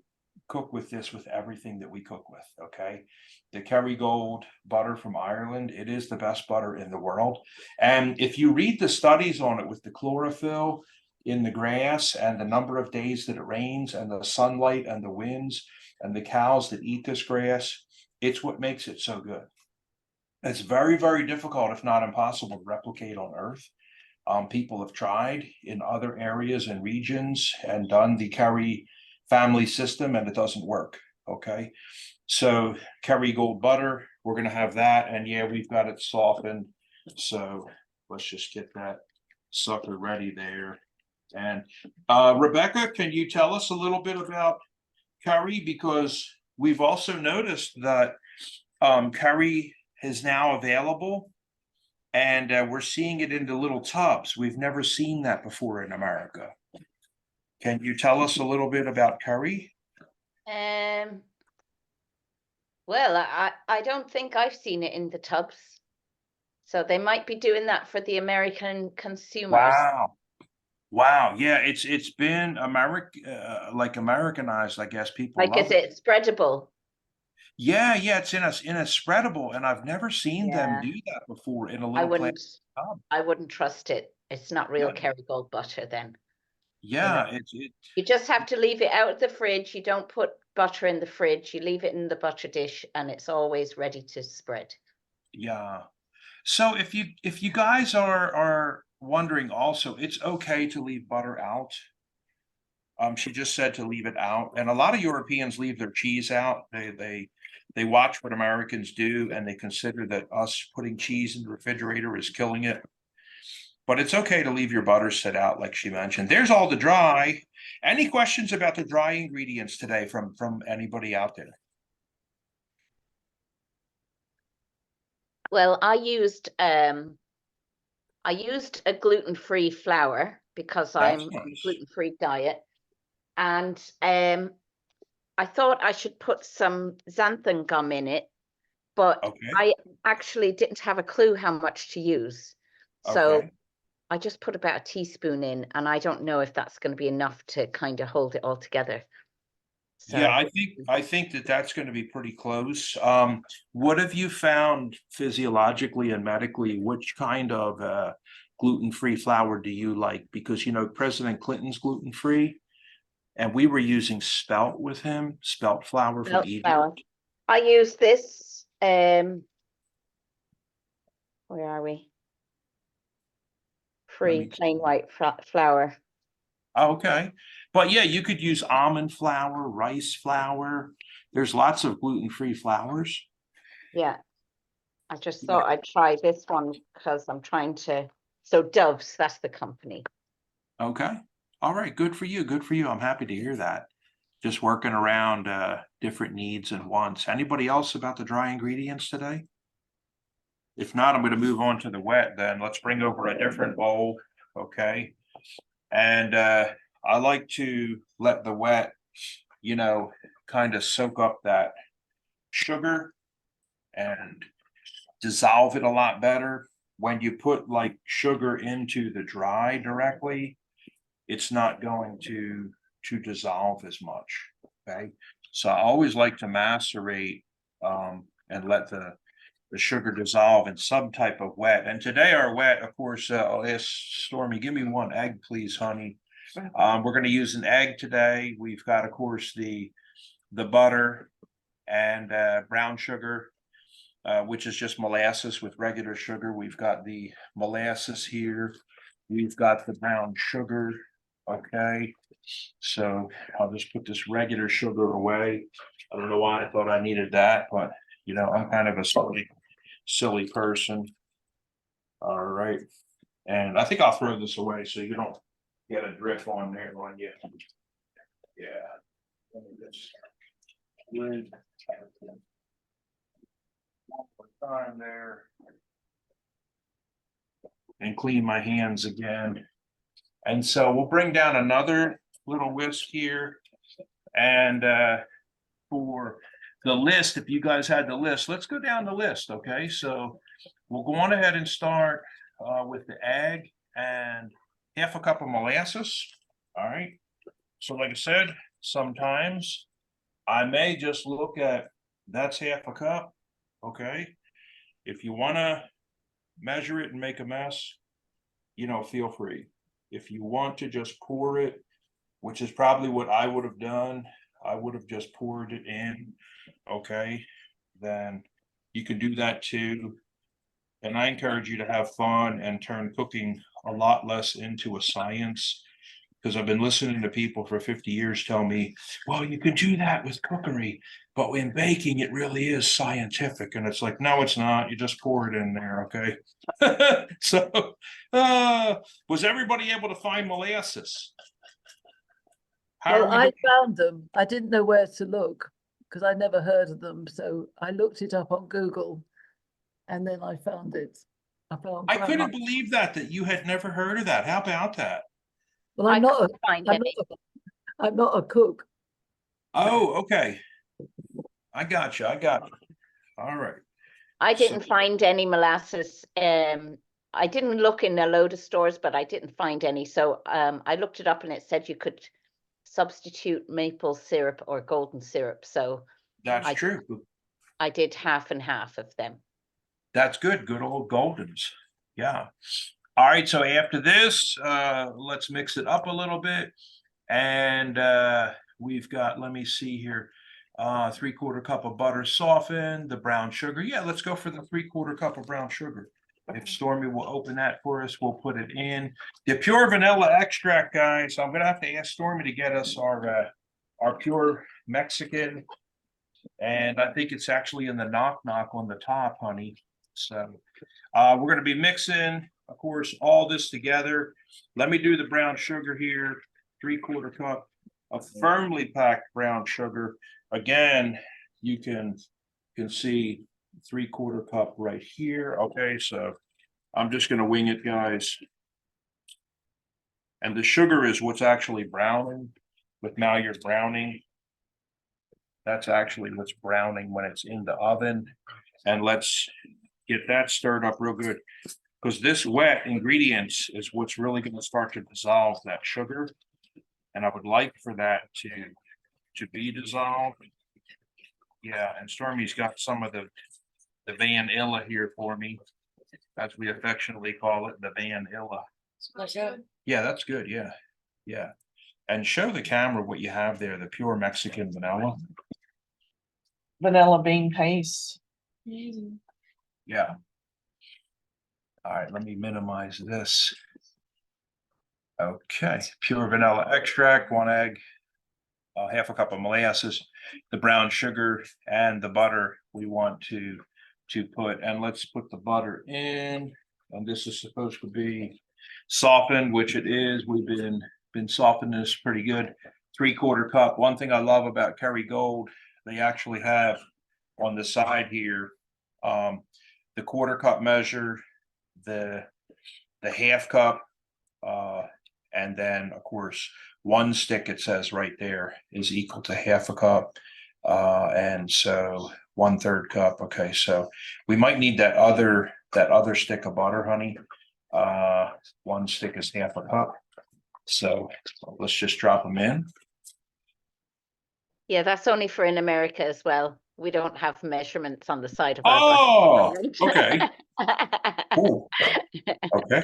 Speaker 4: cook with this with everything that we cook with, okay? The Kerrygold butter from Ireland, it is the best butter in the world. And if you read the studies on it with the chlorophyll in the grass and the number of days that it rains and the sunlight and the winds and the cows that eat this grass, it's what makes it so good. It's very, very difficult, if not impossible, to replicate on Earth. People have tried in other areas and regions and done the Kerry family system, and it doesn't work. Okay, so Kerrygold butter, we're going to have that, and yeah, we've got it softened. So let's just get that sucker ready there. And Rebekah, can you tell us a little bit about Kerry? Because we've also noticed that Kerry is now available, and we're seeing it into little tubs. We've never seen that before in America. Can you tell us a little bit about Kerry?
Speaker 6: Well, I don't think I've seen it in the tubs. So they might be doing that for the American consumers.
Speaker 4: Wow. Wow. Yeah, it's been like Americanized, I guess. People
Speaker 6: Like, is it spreadable?
Speaker 4: Yeah, it's in a spreadable, and I've never seen them do that before in a little plastic tub.
Speaker 6: I wouldn't trust it. It's not real Kerrygold butter then.
Speaker 4: Yeah,
Speaker 6: you just have to leave it out of the fridge. You don't put butter in the fridge. You leave it in the butter dish, and it's always ready to spread.
Speaker 4: Yeah. So if you guys are wondering also, it's okay to leave butter out. She just said to leave it out, and a lot of Europeans leave their cheese out. They watch what Americans do, and they consider that us putting cheese in the refrigerator is killing it. But it's okay to leave your butter sit out, like she mentioned. There's all the dry. Any questions about the dry ingredients today from anybody out there?
Speaker 6: Well, I used a gluten-free flour because I'm on a gluten-free diet. And I thought I should put some xanthan gum in it, but I actually didn't have a clue how much to use. So I just put about a teaspoon in, and I don't know if that's going to be enough to kind of hold it all together. So,
Speaker 4: yeah, I think that's going to be pretty close. What have you found physiologically and medically? Which kind of gluten-free flour do you like? Because, you know, President Clinton's gluten-free, and we were using spelt with him, spelt flour from Egypt.
Speaker 6: I use this. Where are we? Free plain white flour.
Speaker 4: Okay. But yeah, you could use almond flour, rice flour. There's lots of gluten-free flours.
Speaker 6: Yeah. I just thought I'd try this one because I'm trying to. So Dove's, that's the company.
Speaker 4: Okay. All right. Good for you. Good for you. I'm happy to hear that. Just working around different needs and wants. Anybody else about the dry ingredients today? If not, I'm going to move on to the wet then. Let's bring over a different bowl. Okay. And I like to let the wet, you know, kind of soak up that sugar and dissolve it a lot better. When you put like sugar into the dry directly, it's not going to dissolve as much. Okay. So I always like to macerate and let the sugar dissolve in some type of wet. And today our wet, of course, I'll ask Stormy, give me one egg, please, honey. We're going to use an egg today. We've got, of course, the butter and brown sugar, which is just molasses with regular sugar. We've got the molasses here. We've got the brown sugar. Okay. So I'll just put this regular sugar away. I don't know why I thought I needed that, but you know, I'm kind of a silly person. All right, and I think I'll throw this away so you don't get a drip on there on you. Yeah. Let me just rinse one more time there. And clean my hands again. And so we'll bring down another little whisk here. And for the list, if you guys had the list, let's go down the list, okay? So we'll go on ahead and start with the egg and half a cup of molasses, all right? So like I said, sometimes I may just look at, that's half a cup, okay? If you wanna measure it and make a mess, feel free. If you want to just pour it, which is probably what I would have done, I would have just poured it in, okay? Then you can do that too. And I encourage you to have fun and turn cooking a lot less into a science, because I've been listening to people for 50 years tell me, well, you can do that with cookery, but in baking, it really is scientific. And it's like, no, it's not. You just pour it in there, okay? So, was everybody able to find molasses? How
Speaker 1: Well,
Speaker 4: are we
Speaker 1: I
Speaker 4: doing?
Speaker 1: found them. I didn't know where to look because I never heard of them. So I looked it up on Google and then I found it.
Speaker 4: I couldn't believe that you had never heard of that. How about that?
Speaker 1: Well,
Speaker 6: I couldn't find any.
Speaker 1: I'm not a cook.
Speaker 4: Oh, okay. I got you. All right.
Speaker 6: I didn't find any molasses. I didn't look in a load of stores, but I didn't find any. So I looked it up and it said you could substitute maple syrup or golden syrup. So
Speaker 4: That's true.
Speaker 6: I did half and half of them.
Speaker 4: That's good. Good old Goldens. Yeah. All right. So after this, let's mix it up a little bit. And we've got, let me see here, 3/4 cup of butter softened, the brown sugar. Yeah, let's go for the 3/4 cup of brown sugar. If Stormy will open that for us, we'll put it in. The pure vanilla extract, guys. I'm gonna have to ask Stormy to get us our pure Mexican. And I think it's actually in the knock on the top, honey. So we're gonna be mixing, of course, all this together. Let me do the brown sugar here, 3/4 cup of firmly packed brown sugar. Again, you can see 3/4 cup right here. Okay, so I'm just gonna wing it, guys. And the sugar is what's actually browning with Maillard browning. That's actually what's browning when it's in the oven. And let's get that stirred up real good, because this wet ingredients is what's really going to start to dissolve that sugar. And I would like for that to be dissolved. Yeah, and Stormy's got some of the vanilla here for me, as we affectionately call it, the vanilla. Yeah, that's good. Yeah, yeah. And show the camera what you have there, the pure Mexican vanilla.
Speaker 8: Vanilla bean paste.
Speaker 4: Yeah. All right, let me minimize this. Okay, pure vanilla extract, 1 egg, half a cup of molasses, the brown sugar and the butter we want to put, and let's put the butter in. And this is supposed to be softened, which it is. We've been softening this pretty good. 3/4 cup. One thing I love about Kerry Gold, they actually have on the side here, the 1/4 cup measure, the half cup, and then of course 1 stick, it says right there, is equal to half a cup, and so 1/3 cup. Okay, so we might need that other stick of butter, honey. 1 stick is half a cup, so let's just drop them in.
Speaker 6: Yeah, that's only for in America as well. We don't have measurements on the side of
Speaker 4: Oh,
Speaker 6: our
Speaker 4: okay. Ooh, okay.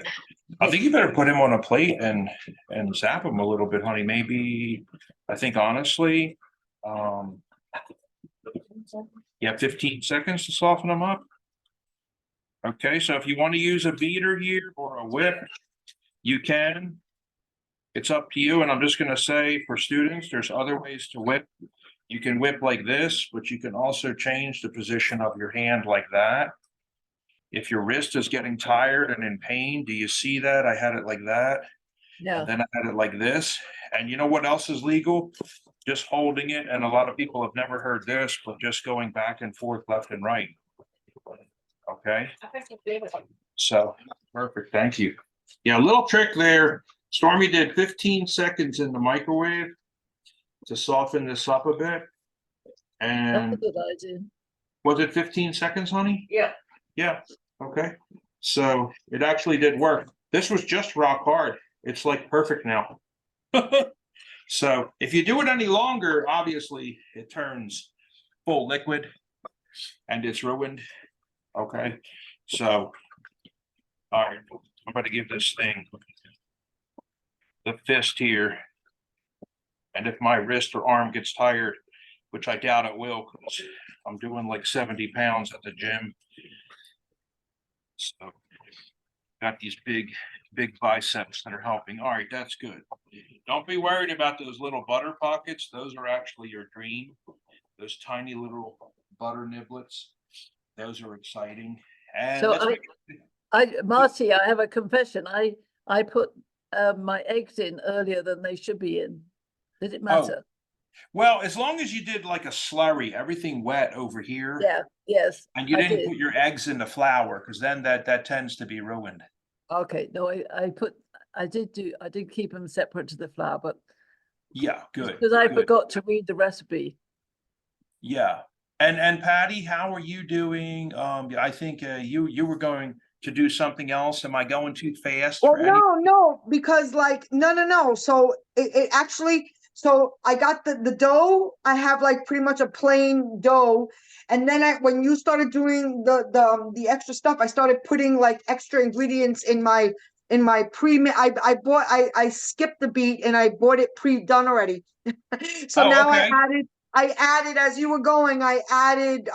Speaker 4: I think you better put him on a plate and zap him a little bit, honey. Maybe, I think honestly, yeah, 15 seconds to soften them up. Okay, so if you want to use a beater here or a whip, you can. It's up to you. And I'm just going to say, for students, there's other ways to whip. You can whip like this, but you can also change the position of your hand like that. If your wrist is getting tired and in pain, do you see that? I had it like that.
Speaker 1: Yeah.
Speaker 4: And then I had it like this. And you know what else is legal? Just holding it. And a lot of people have never heard this, but just going back and forth, left and right. Okay. So perfect. Thank you. Yeah, a little trick there. Stormy did 15 seconds in the microwave to soften this up a bit.
Speaker 1: That's a
Speaker 4: And
Speaker 1: good idea.
Speaker 4: was it 15 seconds, honey?
Speaker 1: Yeah.
Speaker 4: Yeah. Okay. So it actually did work. This was just rock hard. It's like perfect now. So if you do it any longer, obviously it turns full liquid and it's ruined. Okay. So, all right, I'm going to give this thing the fist here. And if my wrist or arm gets tired, which I doubt it will, because I'm doing like 70 pounds at the gym. So got these big biceps that are helping. All right, that's good. Don't be worried about those little butter pockets. Those are actually your dream. Those tiny little butter niblets. Those are exciting. And
Speaker 1: So
Speaker 4: let's
Speaker 1: Marty, I have a confession. I put my eggs in earlier than they should be in. Did it matter?
Speaker 4: well, as long as you did like a slurry, everything wet over here.
Speaker 1: Yeah, yes.
Speaker 4: And you
Speaker 1: I
Speaker 4: didn't
Speaker 1: did.
Speaker 4: put your eggs in the flour, because then that tends to be ruined.
Speaker 1: Okay, no, I did keep them separate to the flour, but
Speaker 4: Yeah, good.
Speaker 1: because I
Speaker 4: good.
Speaker 1: forgot to read the recipe.
Speaker 4: Yeah. And Patty, how are you doing? I think you were going to do something else. Am I going too fast?
Speaker 5: Well,
Speaker 4: for any-
Speaker 5: no, because like, no. So it actually, so I got the dough. I have like pretty much a plain dough. And then when you started doing the extra stuff, I started putting like extra ingredients in my I skipped the beat and I bought it pre-done already. So
Speaker 4: Oh,
Speaker 5: now
Speaker 4: okay.
Speaker 5: I added as you were going, I added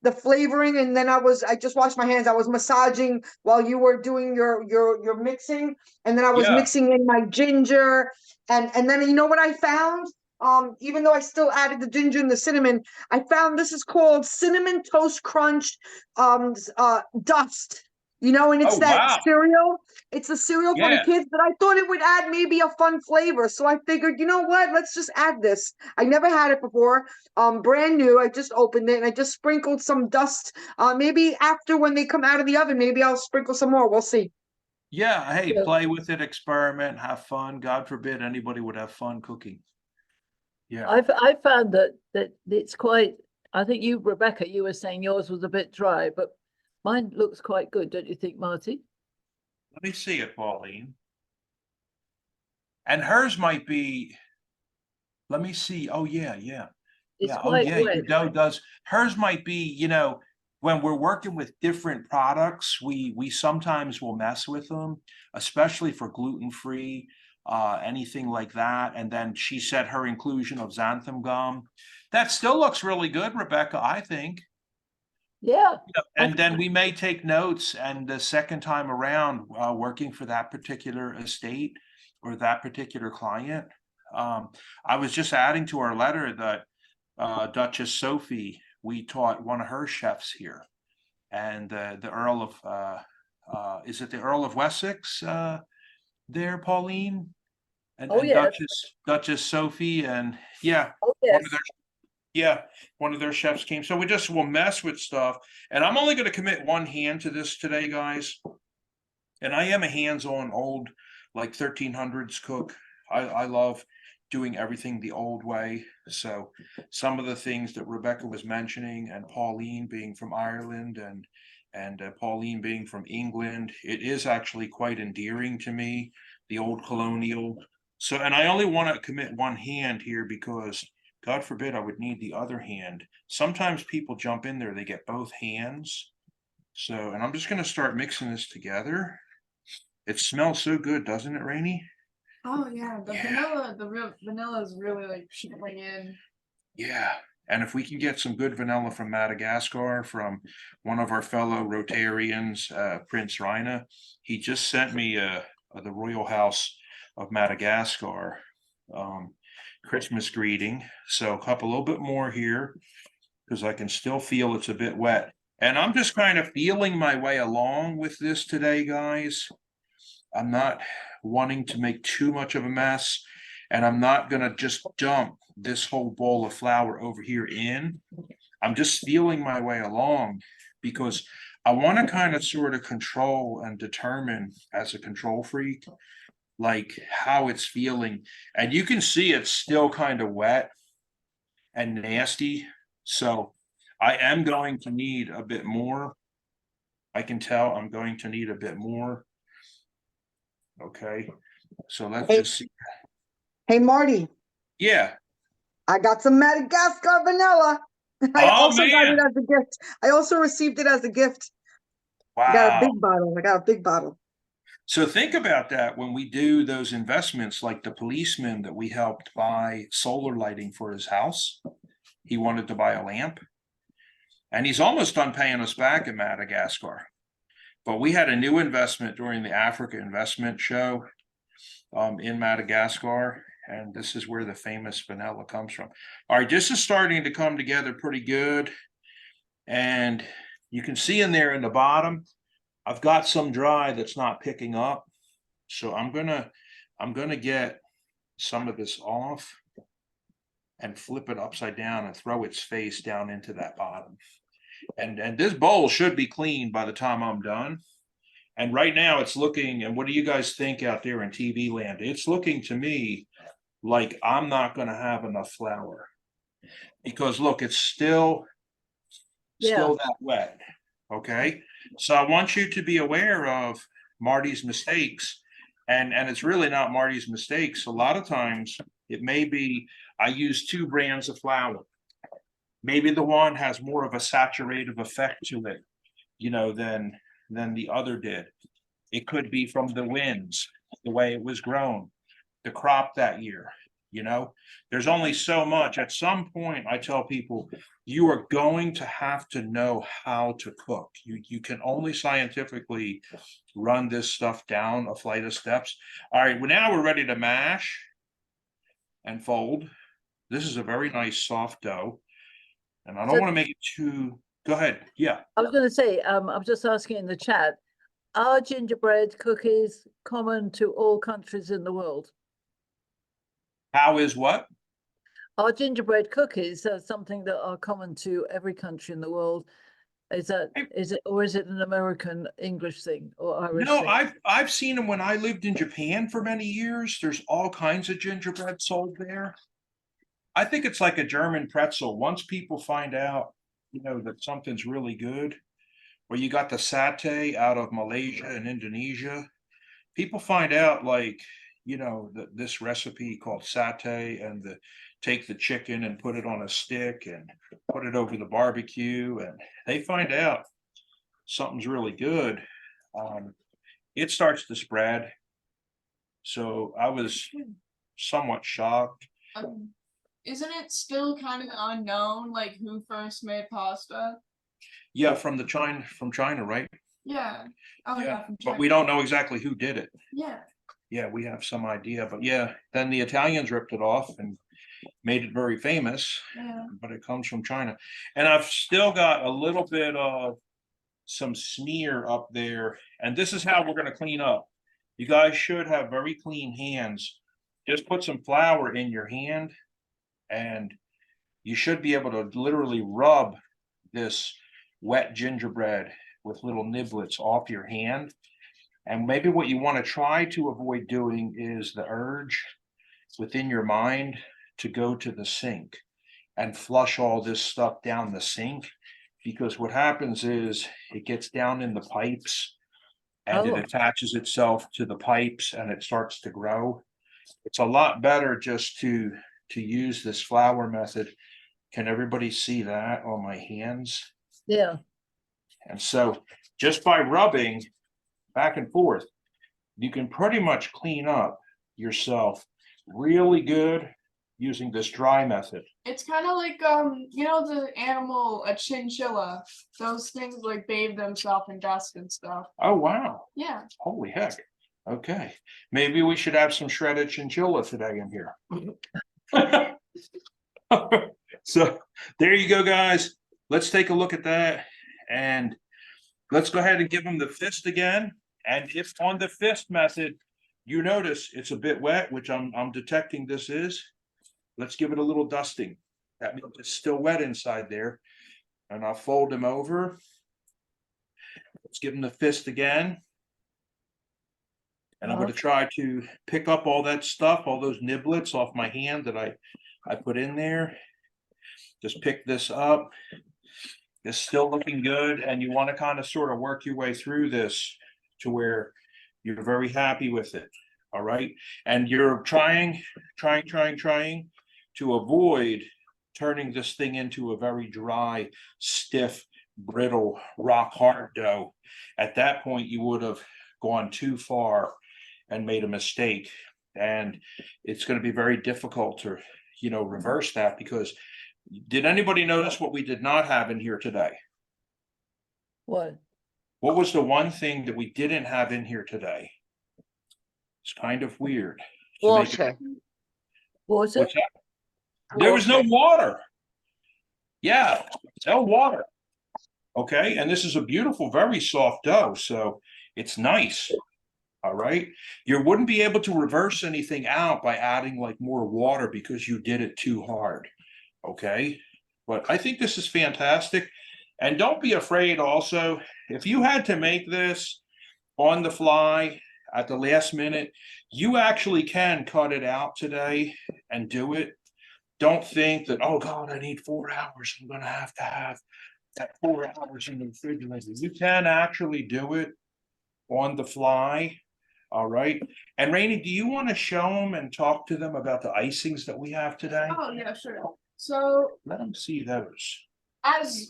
Speaker 5: the flavoring, and then I just washed my hands. I was massaging while you were doing your mixing, and then I was
Speaker 4: Yeah.
Speaker 5: mixing in my ginger, and then you know what I found? Even though I still added the ginger and the cinnamon, I found this is called Cinnamon Toast Crunch dust. You know, and it's
Speaker 4: Oh,
Speaker 5: that
Speaker 4: wow.
Speaker 5: cereal. It's a cereal for the
Speaker 4: Yeah.
Speaker 5: kids, but I thought it would add maybe a fun flavor. So I figured, you know what? Let's just add this. I never had it before. Brand new. I just opened it and I just sprinkled some dust. Maybe after when they come out of the oven, maybe I'll sprinkle some more. We'll see.
Speaker 4: Yeah. Hey,
Speaker 1: Yeah.
Speaker 4: play with it, experiment, have fun. God forbid anybody would have fun cooking. Yeah.
Speaker 1: I found that it's quite. I think you, Rebecca, you were saying yours was a bit dry, but mine looks quite good, don't you think, Marty?
Speaker 4: Let me see it, Pauline. And hers might be, let me see. Oh, yeah.
Speaker 1: It's
Speaker 4: Yeah. Oh,
Speaker 1: quite
Speaker 4: yeah. Your
Speaker 1: wet.
Speaker 4: dough does. Hers might be, when we're working with different products, we sometimes will mess with them, especially for gluten-free, anything like that. And then she said her inclusion of xanthan gum. That still looks really good, Rebecca, I think.
Speaker 1: Yeah.
Speaker 4: And then we may take notes, and the second time around, working for that particular estate or that particular client. I was just adding to our letter that Duchess Sophie, we taught one of her chefs here, and the Earl of is it the Earl of Wessex there, Pauline? And,
Speaker 1: Oh,
Speaker 4: and
Speaker 1: yes.
Speaker 4: Duchess Sophie, and yeah,
Speaker 1: Oh,
Speaker 4: one
Speaker 1: yes.
Speaker 4: of their one of their chefs came. So we just will mess with stuff. And I'm only going to commit one hand to this today, guys. And I am a hands-on old, like 1300s cook. I love doing everything the old way. So some of the things that Rebecca was mentioning, and Pauline being from Ireland, and Pauline being from England, it is actually quite endearing to me, the old colonial. So, and I only want to commit one hand here because God forbid I would need the other hand. Sometimes people jump in there, they get both hands. So, and I'm just going to start mixing this together. It smells so good, doesn't it, Rainey?
Speaker 8: Oh yeah,
Speaker 4: Yeah.
Speaker 8: the real vanilla is really like shimmering in.
Speaker 4: Yeah. And if we can get some good vanilla from Madagascar, from one of our fellow Rotarians, Prince Reina, he just sent me the Royal House of Madagascar Christmas greeting. So a little bit more here, because I can still feel it's a bit wet. And I'm just kind of feeling my way along with this today, guys. I'm not wanting to make too much of a mess, and I'm not gonna just dump this whole bowl of flour over here in. I'm just feeling my way along because I want to kind of sort of control and determine as a control freak, like how it's feeling. And you can see it's still kind of wet and nasty. So I am going to need a bit more. I can tell I'm going to need a bit more. Okay, so let's
Speaker 5: Hey.
Speaker 4: just see.
Speaker 5: Hey, Marty,
Speaker 4: Yeah.
Speaker 5: I got some Madagascar vanilla. I
Speaker 4: Oh,
Speaker 5: also got
Speaker 4: man.
Speaker 5: it as a gift. I also received it as a gift. I got a
Speaker 4: Wow.
Speaker 5: big bottle. I got a big bottle.
Speaker 4: So think about that when we do those investments, like the policeman that we helped buy solar lighting for his house. He wanted to buy a lamp. And he's almost done paying us back in Madagascar. But we had a new investment during the Africa Investment Show in Madagascar. And this is where the famous vanilla comes from. All right, this is starting to come together pretty good. And you can see in there in the bottom, I've got some dry that's not picking up. So I'm gonna get some of this off and flip it upside down and throw its face down into that bottom. And this bowl should be clean by the time I'm done. And right now it's looking, and what do you guys think out there in TV land? It's looking to me like I'm not gonna have enough flour. Because look, it's still that wet. Okay, so I want you to be aware of Marty's mistakes, and it's really not Marty's mistakes. A lot of times it may be I use 2 brands of flour. Maybe the one has more of a saturated effect to it, you know, than the other did. It could be from the winds, the way it was grown, the crop that year. You know, there's only so much. At some point, I tell people, you are going to have to know how to cook. You can only scientifically run this stuff down a flight of steps. All right, well, now we're ready to mash and fold. This is a very nice soft dough. And I don't want to make it too, go ahead. Yeah.
Speaker 1: I was going to say, I'm just asking in the chat, are gingerbread cookies common to all countries in the world?
Speaker 4: How is what?
Speaker 1: Are gingerbread cookies something that are common to every country in the world? Is it, or is it an American English thing or Irish
Speaker 4: No,
Speaker 1: thing?
Speaker 4: I've seen them when I lived in Japan for many years. There's all kinds of gingerbread sold there. I think it's like a German pretzel. Once people find out, you know, that something's really good, or you got the satay out of Malaysia and Indonesia, people find out, like, you know, this recipe called satay, and take the chicken and put it on a stick and put it over the barbecue, and they find out something's really good. It starts to spread. So I was somewhat shocked.
Speaker 8: Isn't it still kind of unknown, like who first made pasta?
Speaker 4: Yeah, from China, right?
Speaker 8: Yeah. Oh yeah, from
Speaker 4: But
Speaker 8: China.
Speaker 4: we don't know exactly who did it.
Speaker 8: Yeah.
Speaker 4: Yeah, we have some idea, but yeah, then the Italians ripped it off and made it very famous.
Speaker 8: Yeah.
Speaker 4: But it comes from China. And I've still got a little bit of some smear up there. And this is how we're going to clean up. You guys should have very clean hands. Just put some flour in your hand, and you should be able to literally rub this wet gingerbread with little niblets off your hand. And maybe what you want to try to avoid doing is the urge within your mind to go to the sink and flush all this stuff down the sink, because what happens is it gets down in the pipes and it attaches itself to the pipes and it starts to grow. It's a lot better just to use this flour method. Can everybody see that on my hands?
Speaker 1: Yeah.
Speaker 4: And so just by rubbing back and forth, you can pretty much clean up yourself really good using this dry method.
Speaker 8: It's kind of like you know, the animal, a chinchilla. Those things like bathe themselves in dust and stuff.
Speaker 4: Oh wow.
Speaker 8: Yeah.
Speaker 4: Holy heck. Okay. Maybe we should have some shredded chinchilla today in here. So there you go, guys. Let's take a look at that. And let's go ahead and give him the fist again. And if on the fist method, you notice it's a bit wet, which I'm detecting this is, let's give it a little dusting. That means it's still wet inside there. And I'll fold him over. Let's give him the fist again. And I'm going to try to pick up all that stuff, all those niblets off my hand that I put in there. Just pick this up. It's still looking good. And you want to kind of sort of work your way through this to where you're very happy with it. All right. And you're trying to avoid turning this thing into a very dry, stiff, brittle, rock hard dough. At that point, you would have gone too far and made a mistake. And it's going to be very difficult to, reverse that, because did anybody notice what we did not have in here today?
Speaker 1: What?
Speaker 4: What was the one thing that we didn't have in here today? It's kind of weird.
Speaker 6: Water.
Speaker 1: Water?
Speaker 4: What's that? There was no water. Yeah, no water. Okay, and this is a beautiful, very soft dough, so it's nice. All right, you wouldn't be able to reverse anything out by adding like more water because you did it too hard. Okay, but I think this is fantastic. And don't be afraid also, if you had to make this on the fly at the last minute, you actually can cut it out today and do it. Don't think that, oh God, I need 4 hours. I'm going to have that 4 hours in the refrigerator. You can actually do it on the fly. All right. And Rainey, do you want to show them and talk to them about the icings that we have today?
Speaker 8: Oh, yeah, sure. So
Speaker 4: Let them see those.
Speaker 8: As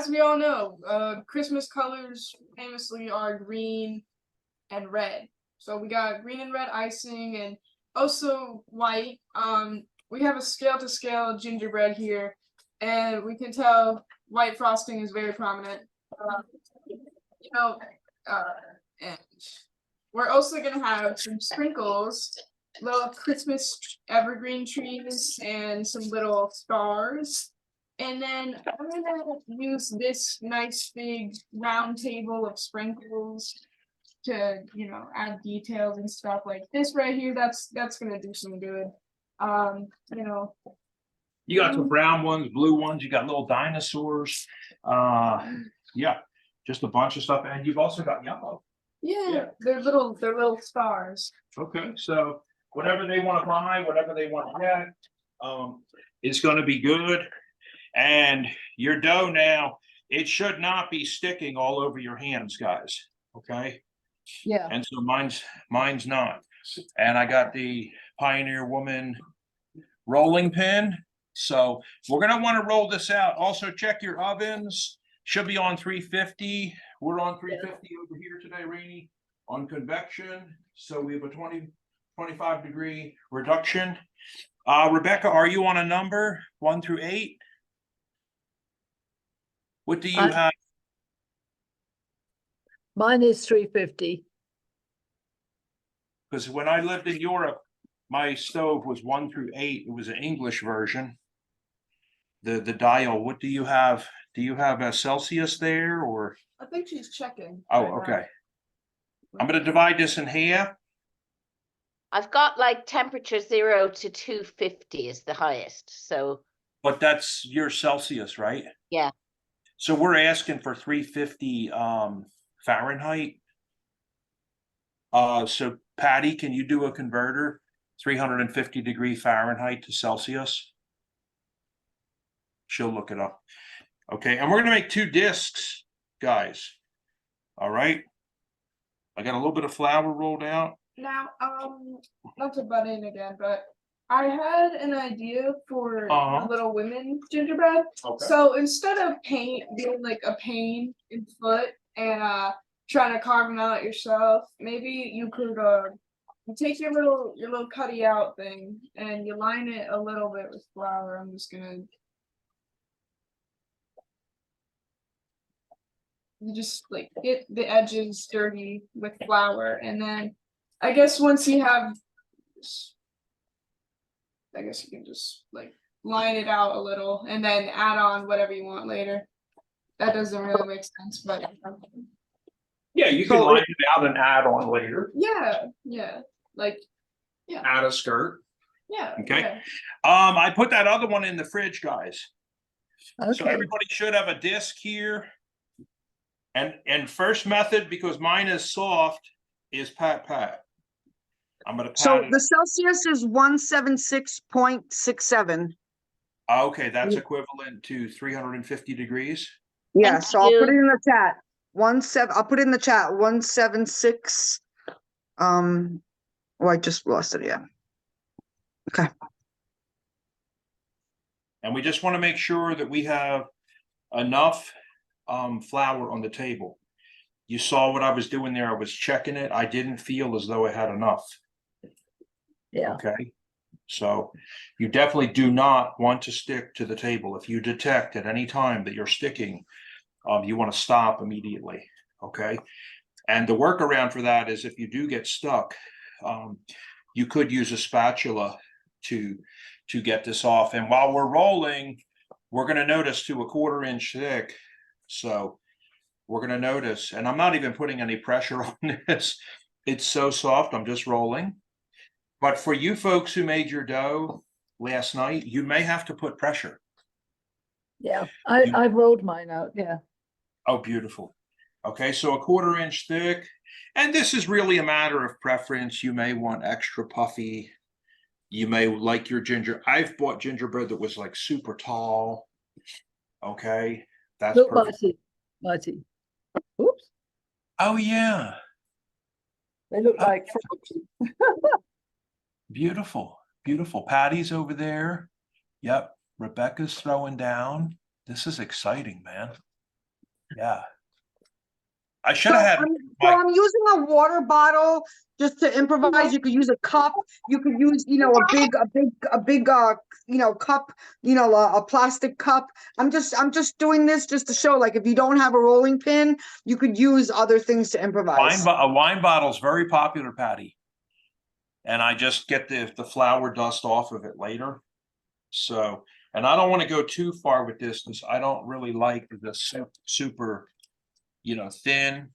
Speaker 8: we all know, Christmas colors famously are green and red. So we got green and red icing and also white. We have a scale to scale gingerbread here, and we can tell white frosting is very prominent. And we're also gonna have some sprinkles, little Christmas evergreen trees, and some little stars. And then I'm gonna use this nice big round table of sprinkles to, add details and stuff like this right here. That's gonna do some good.
Speaker 4: You got some brown ones, blue ones, you got little dinosaurs. Yeah, just a bunch of stuff. And you've also got yellow.
Speaker 8: Yeah, they're little stars.
Speaker 4: Okay, so whatever they want to buy, whatever they want to get, it's going to be good. And your dough now, it should not be sticking all over your hands, guys. Okay.
Speaker 1: Yeah.
Speaker 4: And so mine's not. And I got the Pioneer Woman rolling pin. So we're going to want to roll this out. Also check your ovens. Should be on 350. We're on 350 over here today, Rainey, on convection. So we have a 25 degree reduction. Rebekah, are you on a number 1 through 8? What do you have?
Speaker 1: Mine is 350.
Speaker 4: Because when I lived in Europe, my stove was 1 through 8. It was an English version. The dial, what do you have? Do you have a Celsius there, or?
Speaker 8: I think she's checking.
Speaker 4: Oh, okay. I'm going to divide this in half.
Speaker 6: I've got like temperature 0 to 250 is the highest. So.
Speaker 4: But that's your Celsius, right?
Speaker 6: Yeah.
Speaker 4: So we're asking for 350 Fahrenheit. So Patty, can you do a converter? 350 degree Fahrenheit to Celsius. She'll look it up. Okay, and we're gonna make 2 discs, guys. All right. I got a little bit of flour rolled out.
Speaker 8: Now, not to butt in again, but I had an idea for a Little Women gingerbread.
Speaker 4: Okay.
Speaker 8: So instead of paint being like a pain in the foot and trying to carve them out yourself, maybe you could you take your little cutty out thing and you line it a little bit with flour. I'm just gonna. You just like get the edges dirty with flour, and then I guess once you have, I guess you can just like line it out a little and then add on whatever you want later. That doesn't really make sense, but
Speaker 4: Yeah, you can line it out and add on later.
Speaker 8: yeah, like
Speaker 4: Add a skirt.
Speaker 8: yeah.
Speaker 4: Okay.
Speaker 8: yeah.
Speaker 4: I put that other one in the fridge, guys. So
Speaker 1: Okay.
Speaker 4: everybody should have a disc here. And first method, because mine is soft, is pat. I'm gonna
Speaker 5: So
Speaker 4: pat it.
Speaker 5: the Celsius is 176.67.
Speaker 4: Okay, that's equivalent to 350 degrees.
Speaker 5: Yeah,
Speaker 6: Thank
Speaker 5: so I'll put it
Speaker 6: you.
Speaker 5: in the chat. I'll put it in the chat, 176. Oh, I just lost it, yeah. Okay.
Speaker 4: And we just want to make sure that we have enough flour on the table. You saw what I was doing there. I was checking it. I didn't feel as though I had enough.
Speaker 1: Yeah.
Speaker 4: Okay. So you definitely do not want to stick to the table. If you detect at any time that you're sticking, you want to stop immediately. Okay. And the workaround for that is if you do get stuck, you could use a spatula to get this off. And while we're rolling, we're going to notice to 1/4 inch thick. So we're going to notice, and I'm not even putting any pressure on this. It's so soft. I'm just rolling. But for you folks who made your dough last night, you may have to put pressure.
Speaker 1: Yeah. I've rolled mine out. Yeah.
Speaker 4: Oh, beautiful. Okay, so 1/4 inch thick. And this is really a matter of preference. You may want extra puffy. You may like your ginger. I've bought gingerbread that was like super tall. Okay, that's
Speaker 1: Look,
Speaker 4: perfect.
Speaker 1: Marty. Oops.
Speaker 4: Oh, yeah.
Speaker 1: They look
Speaker 4: Oh.
Speaker 1: like frogs.
Speaker 4: Beautiful, beautiful. Patty's over there. Yep, Rebekah's throwing down. This is exciting, man. Yeah. I should have had
Speaker 5: I'm using a water bottle just to improvise. You could use a cup. You could use, a big, cup, a plastic cup. I'm just doing this just to show, like, if you don't have a rolling pin, you could use other things to improvise.
Speaker 4: a wine bottle is very popular, Patty. And I just get the flour dust off of it later. So, and I don't want to go too far with this because I don't really like the super, thin.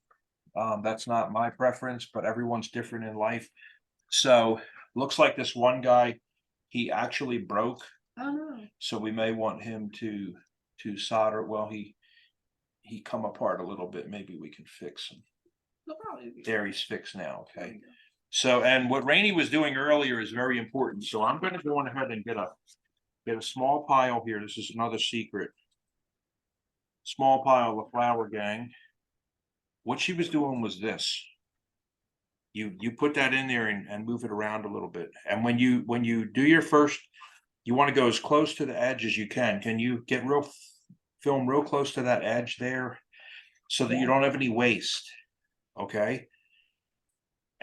Speaker 4: That's not my preference, but everyone's different in life. So looks like this one guy, he actually broke.
Speaker 8: Oh no.
Speaker 4: So we may want him to solder. Well, he come apart a little bit. Maybe we can fix him.
Speaker 8: They'll probably be
Speaker 4: There, he's fixed now. Okay. So, and what Rainey was doing earlier is very important. So I'm going to go on ahead and get a small pile here. This is another secret. Small pile of flour, gang. What she was doing was this. You put that in there and move it around a little bit. And when you do your first, you want to go as close to the edge as you can. Can you get film real close to that edge there so that you don't have any waste? Okay.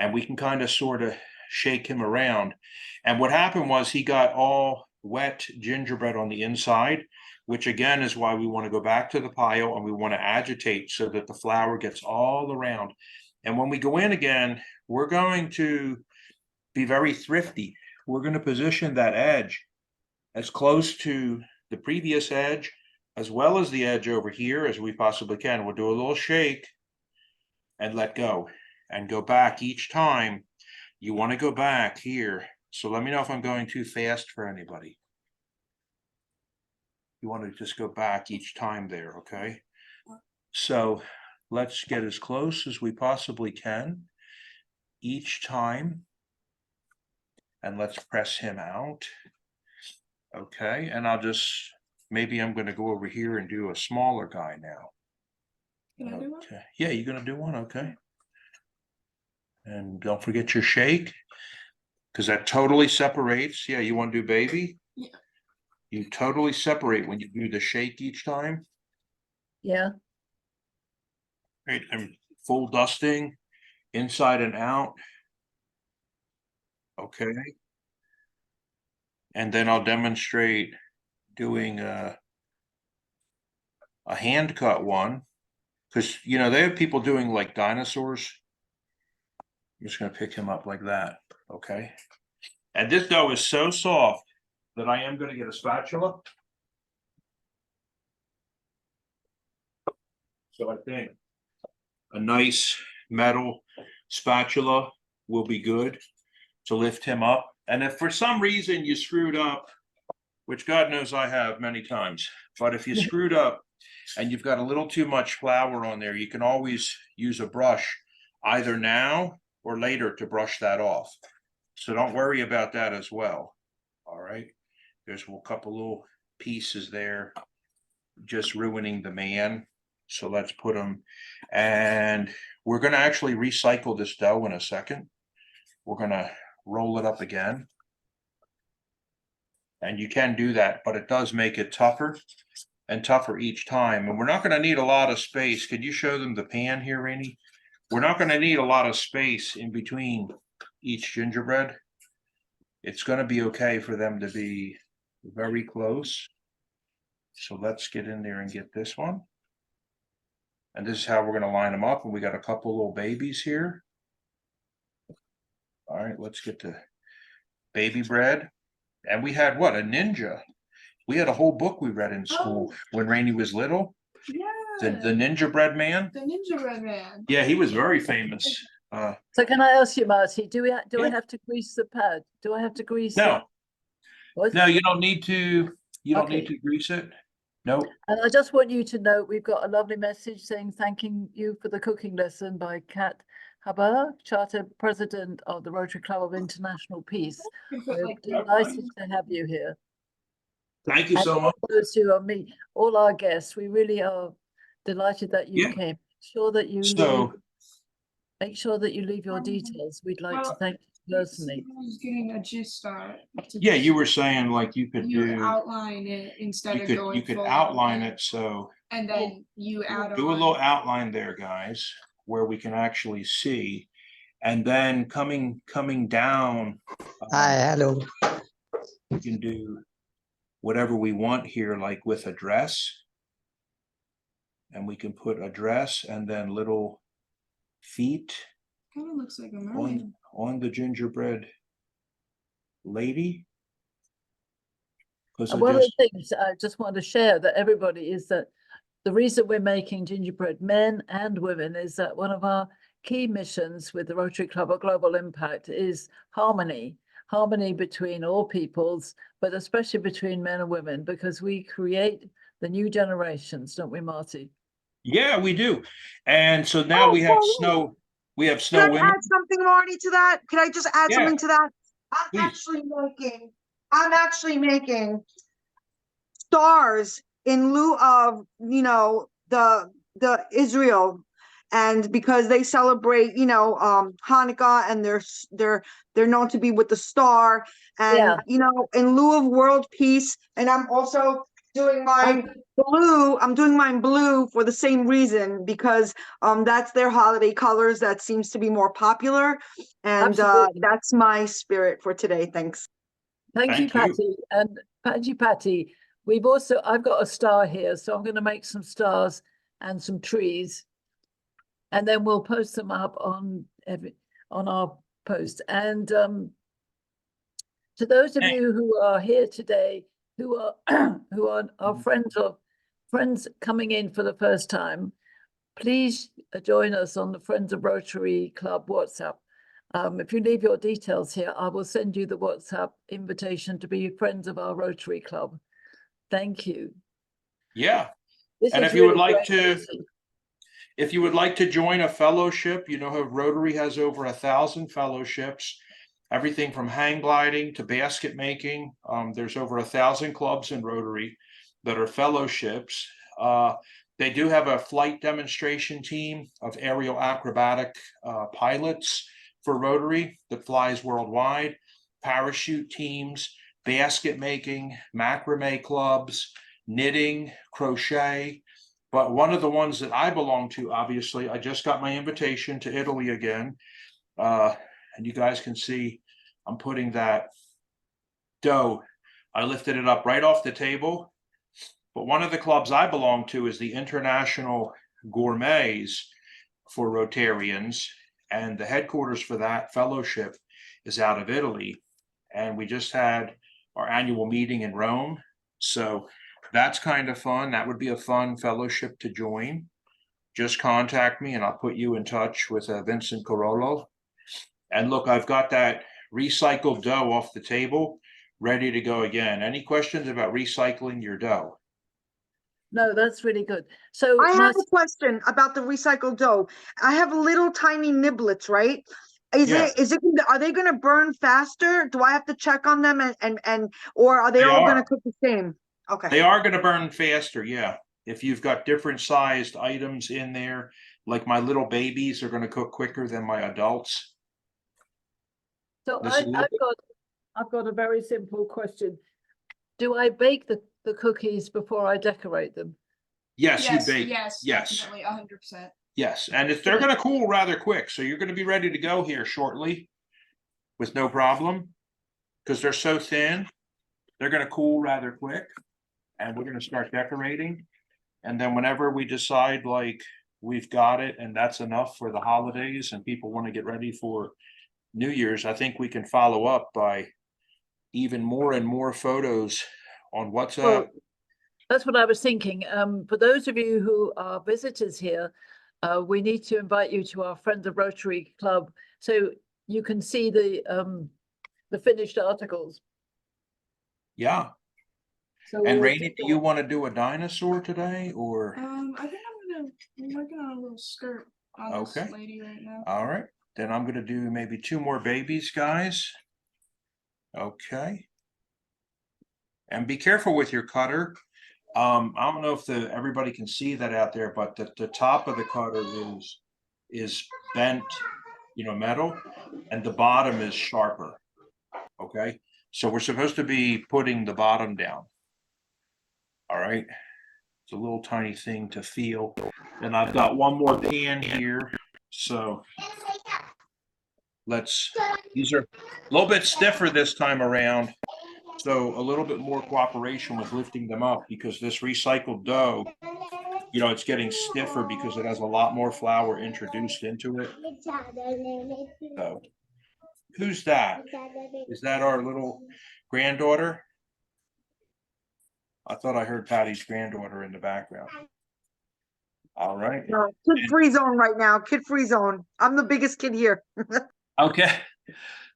Speaker 4: And we can kind of sort of shake him around. And what happened was he got all wet gingerbread on the inside, which again is why we want to go back to the pile and we want to agitate so that the flour gets all around. And when we go in again, we're going to be very thrifty. We're going to position that edge as close to the previous edge as well as the edge over here as we possibly can. We'll do a little shake and let go. And go back each time. You want to go back here. So let me know if I'm going too fast for anybody. You want to just go back each time there, okay? So let's get as close as we possibly can each time. And let's press him out. Okay, and maybe I'm going to go over here and do a smaller guy now.
Speaker 8: Can I do one?
Speaker 4: Okay. Yeah, you're going to do one, okay. And don't forget your shake, because that totally separates. Yeah, you want to do baby?
Speaker 8: Yeah.
Speaker 4: You totally separate when you do the shake each time.
Speaker 1: Yeah.
Speaker 4: Right, and full dusting, inside and out. Okay. And then I'll demonstrate doing a hand cut one, because they have people doing like dinosaurs. I'm just going to pick him up like that. Okay. And this dough is so soft that I am gonna get a spatula. So I think a nice metal spatula will be good to lift him up. And if for some reason you screwed up, which God knows I have many times, but if you screwed up and you've got a little too much flour on there, you can always use a brush either now or later to brush that off. So don't worry about that as well. All right. There's a couple little pieces there, just ruining the man. So let's put them, and we're going to actually recycle this dough in a second. We're going to roll it up again. And you can do that, but it does make it tougher and tougher each time. And we're not going to need a lot of space. Could you show them the pan here, Rainey? We're not going to need a lot of space in between each gingerbread. It's going to be okay for them to be very close. So let's get in there and get this one. And this is how we're going to line them up. And we got a couple little babies here. All right, let's get the baby bread. And we had what? A ninja. We had a whole book we read in school when Rainey was little.
Speaker 8: Yeah.
Speaker 4: The Gingerbread Man.
Speaker 8: The Gingerbread Man.
Speaker 4: Yeah, he was very famous.
Speaker 1: So can I ask you, Marty, do I
Speaker 4: Yeah.
Speaker 1: have to grease the pad? Do I have to grease it?
Speaker 4: No,
Speaker 1: What?
Speaker 4: no, you don't need to. You don't need
Speaker 1: Okay.
Speaker 4: to grease it. No.
Speaker 1: And I just want you to know we've got a lovely message saying thanking you for the cooking lesson by Kat Haber, Charter President of the Rotary Club of International Peace.
Speaker 8: You put,
Speaker 1: We're
Speaker 8: like,
Speaker 1: delighted to have you here.
Speaker 4: Thank you
Speaker 1: And
Speaker 4: so
Speaker 1: all
Speaker 4: much.
Speaker 1: those who are all our guests, we really are delighted that you
Speaker 4: Yeah.
Speaker 1: came. Sure that you
Speaker 4: So
Speaker 1: make sure that you leave your details. We'd like to thank you personally.
Speaker 8: I was getting a gist on it. to
Speaker 4: yeah,
Speaker 8: just-
Speaker 4: you were saying like you could
Speaker 8: You
Speaker 4: do.
Speaker 8: outline it instead
Speaker 4: You
Speaker 8: of
Speaker 4: could
Speaker 8: going full
Speaker 4: outline
Speaker 8: on,
Speaker 4: it. So
Speaker 8: and then you add
Speaker 4: do a
Speaker 8: on.
Speaker 4: little outline there, guys, where we can actually see. And then coming down,
Speaker 10: hello.
Speaker 4: we can do whatever we want here, like with a dress. And we can put a dress and then little feet
Speaker 8: Kind of looks like a mermaid.
Speaker 4: on the gingerbread lady. Because
Speaker 1: And one of the things I just want to share that everybody is that the reason we're making gingerbread men and women is that one of our key missions with the Rotary Club of Global Impact is harmony between all peoples, but especially between men and women, because we create the new generations, don't we, Marty?
Speaker 4: Yeah, we do. And so now we have
Speaker 5: Pauline,
Speaker 4: snow. We have
Speaker 5: Can
Speaker 4: snow
Speaker 5: I
Speaker 4: women.
Speaker 5: add something, Marty, to that? Can I just add
Speaker 4: Yeah.
Speaker 5: something to that? I'm
Speaker 4: Please.
Speaker 5: actually making stars in lieu of, the Israel. And because they celebrate, Hanukkah, and they're known to be with the star, and
Speaker 1: Yeah.
Speaker 5: in lieu of world peace. And I'm also doing mine blue. I'm doing mine blue for the same reason, because that's their holiday colors. That seems to be more popular, and
Speaker 1: Absolutely.
Speaker 5: that's my spirit for today. Thanks.
Speaker 1: Thank you,
Speaker 4: Thank you.
Speaker 1: Patty. And Patty, I've got a star here, so I'm going to make some stars and some trees, and then we'll post them up on our post. And to those of you who are here today, who are our friends coming in for the first time, please join us on the Friends of Rotary Club WhatsApp. If you leave your details here, I will send you the WhatsApp invitation to be friends of our Rotary Club. Thank you.
Speaker 4: Yeah.
Speaker 1: This
Speaker 4: And
Speaker 1: is
Speaker 4: if you would
Speaker 1: really
Speaker 4: like
Speaker 1: great.
Speaker 4: If you would like to join a fellowship, how Rotary has over 1,000 fellowships, everything from hang gliding to basket making. There's over 1,000 clubs in Rotary that are fellowships. They do have a flight demonstration team of aerial acrobatic pilots for Rotary that flies worldwide, parachute teams, basket making, macrame clubs, knitting, crochet. But one of the ones that I belong to, obviously, I just got my invitation to Italy again. And you guys can see I'm putting that dough. I lifted it up right off the table. But one of the clubs I belong to is the International Gourmets for Rotarians. And the headquarters for that fellowship is out of Italy. And we just had our annual meeting in Rome. So that's kind of fun. That would be a fun fellowship to join. Just contact me and I'll put you in touch with Vincent Corollo. And look, I've got that recycled dough off the table, ready to go again. Any questions about recycling your dough?
Speaker 1: No, that's really good. So
Speaker 5: I
Speaker 1: my
Speaker 5: have a question about the recycled dough. I have little tiny niblets, right?
Speaker 4: Yeah.
Speaker 5: Are they gonna burn faster? Do I have to check on them or are they
Speaker 4: They
Speaker 5: all
Speaker 4: are.
Speaker 5: gonna cook the same? Okay.
Speaker 4: They are going to burn faster, yeah. If you've got different sized items in there, like my little babies are going to cook quicker than my adults.
Speaker 1: So
Speaker 4: This is a little
Speaker 1: I've got a very simple question. Do I bake the cookies before I decorate them?
Speaker 4: Yes,
Speaker 8: Yes,
Speaker 4: you bake.
Speaker 8: yes,
Speaker 4: Yes,
Speaker 8: definitely, 100%.
Speaker 4: yes. And if they're going to cool rather quick, so you're going to be ready to go here shortly with no problem, because they're so thin, they're going to cool rather quick. And we're going to start decorating. And then whenever we decide like we've got it and that's enough for the holidays and people want to get ready for New Year's, I think we can follow up by even more and more photos on WhatsApp.
Speaker 1: Well, that's what I was thinking. For those of you who are visitors here, we need to invite you to our Friends of Rotary Club so you can see the finished articles.
Speaker 4: Yeah.
Speaker 1: So
Speaker 4: And
Speaker 1: we'll
Speaker 4: Rainey, do you want to do a dinosaur today or?
Speaker 8: I think I'm working on a little skirt on
Speaker 4: Okay.
Speaker 8: this lady right now.
Speaker 4: All right, then I'm gonna do maybe 2 more babies, guys. Okay. And be careful with your cutter. I don't know if everybody can see that out there, but the top of the cutter is bent, metal, and the bottom is sharper. Okay, so we're supposed to be putting the bottom down. All right, it's a little tiny thing to feel. And I've got one more pan here, so these are a little bit stiffer this time around. So a little bit more cooperation with lifting them up because this recycled dough, it's getting stiffer because it has a lot more flour introduced into it. So who's that? Is that our little granddaughter? I thought I heard Patty's granddaughter in the background. All right.
Speaker 5: No, kid-free zone right now, kid-free zone. I'm the biggest kid here.
Speaker 4: Okay.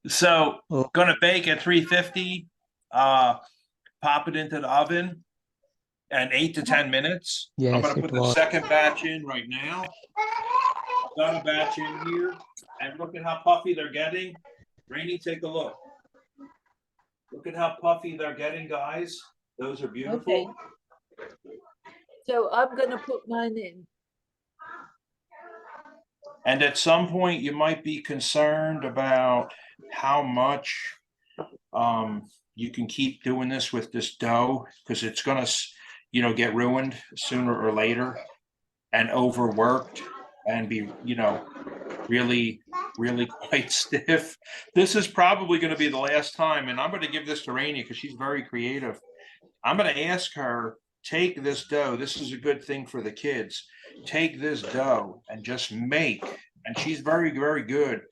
Speaker 4: So gonna bake at 350, pop it into the oven and 8 to 10 minutes.
Speaker 11: Yes,
Speaker 4: I'm gonna
Speaker 11: it
Speaker 4: put the
Speaker 11: was.
Speaker 4: second batch in right now. Got a batch in here and look at how puffy they're getting. Rainey, take a look. Look at how puffy they're getting, guys. Those are beautiful.
Speaker 1: Okay. So I'm going to put mine in.
Speaker 4: And at some point you might be concerned about how much you can keep doing this with this dough because it's going to, get ruined sooner or later and overworked and be, really, really quite stiff. This is probably going to be the last time. And I'm going to give this to Rainey because she's very creative. I'm going to ask her, take this dough. This is a good thing for the kids. Take this dough and just make, and she's very, very good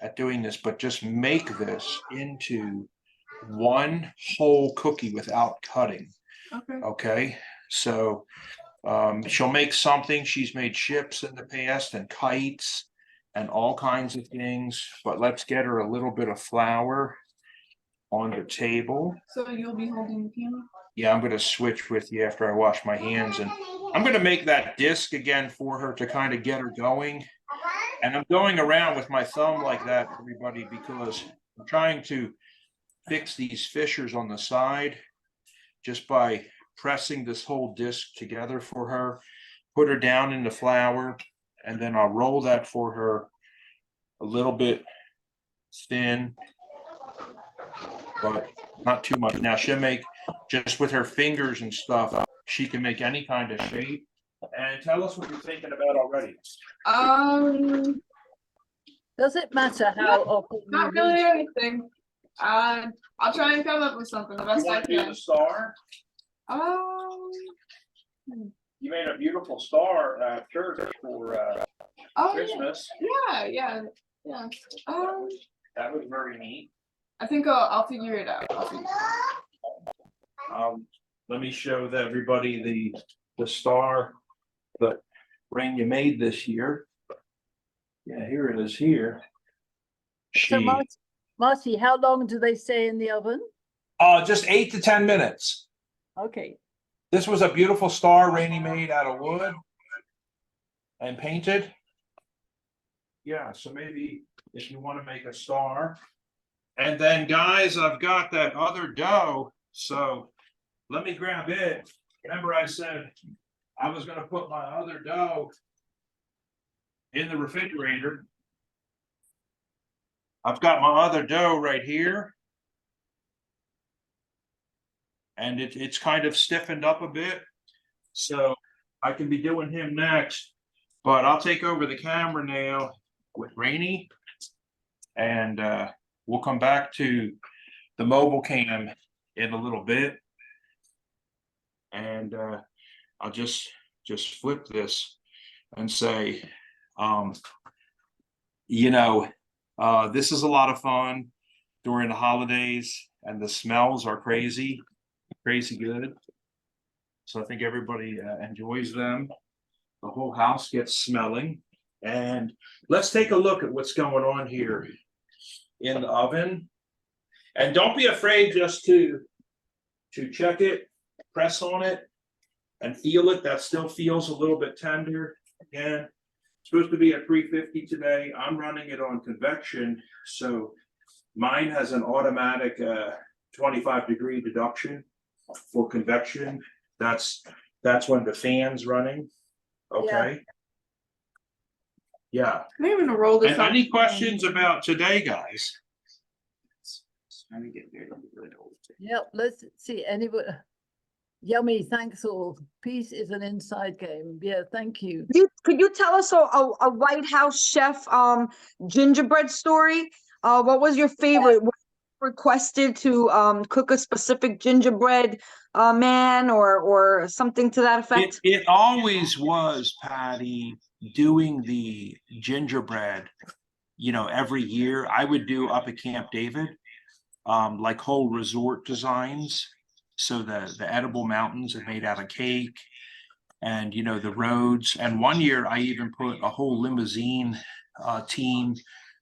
Speaker 4: at doing this, but just make this into one whole cookie without cutting.
Speaker 8: Okay.
Speaker 4: Okay. So she'll make something. She's made ships in the past and kites and all kinds of things, but let's get her a little bit of flour on the table.
Speaker 8: So you'll be holding the camera?
Speaker 4: Yeah, I'm going to switch with you after I wash my hands, and I'm going to make that disc again for her to kind of get her going. And I'm going around with my thumb like that, everybody, because I'm trying to fix these fissures on the side just by pressing this whole disc together for her, put her down in the flour, and then I'll roll that for her a little bit thin, but not too much. Now she'll make, just with her fingers and stuff, she can make any kind of shape. And tell us what you're thinking about already.
Speaker 1: Does it matter how often?
Speaker 8: Not really anything. I'll try and come up with something the best I
Speaker 4: Want to do
Speaker 8: can.
Speaker 4: the star? You made a beautiful star church for Christmas.
Speaker 8: Yeah.
Speaker 4: That was very neat.
Speaker 8: I think I'll figure it out.
Speaker 4: Let me show everybody the star that Rainey made this year. Yeah, here it is here.
Speaker 1: So Marty, how long do they stay in the oven?
Speaker 4: Just 8 to 10 minutes.
Speaker 1: Okay.
Speaker 4: This was a beautiful star Rainey made out of wood and painted. Yeah, so maybe if you want to make a star. And then guys, I've got that other dough. So let me grab it. Remember I said I was going to put my other dough in the refrigerator. I've got my other dough right here. And it's kind of stiffened up a bit. So I can be doing him next. But I'll take over the camera now with Rainey. And we'll come back to the mobile cam in a little bit. And I'll just flip this and say, this is a lot of fun during the holidays, and the smells are crazy good. So I think everybody enjoys them. The whole house gets smelling. And let's take a look at what's going on here in the oven. And don't be afraid just to check it, press on it, and feel it. That still feels a little bit tender. Again, it's supposed to be at 350 today. I'm running it on convection, so mine has an automatic 25-degree deduction for convection. That's when the fan's running. Okay. Yeah.
Speaker 8: I'm gonna roll this
Speaker 4: And
Speaker 8: up.
Speaker 4: any questions about today, guys?
Speaker 1: Yep, let's see. Anybody? Yummy, thanks all. Peace is an inside game. Yeah, thank you.
Speaker 5: Could you tell us a White House chef gingerbread story? What was your favorite? Was you requested to cook a specific gingerbread man or something to that effect?
Speaker 4: It always was, Patty, doing the gingerbread, every year. I would do up at Camp David, like whole resort designs. So the edible mountains are made out of cake, and the roads. And one year I even put a whole limousine team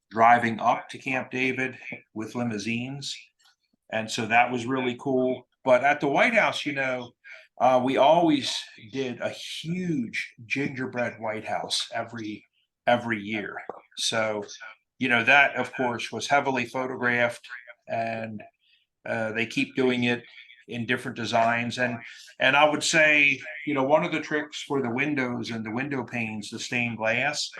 Speaker 4: driving up to Camp David with limousines. And so that was really cool. But at the White House, we always did a huge gingerbread White House every year. So, that of course was heavily photographed, and they keep doing it in different designs. And I would say, one of the tricks for the windows and the window panes, the stained glass,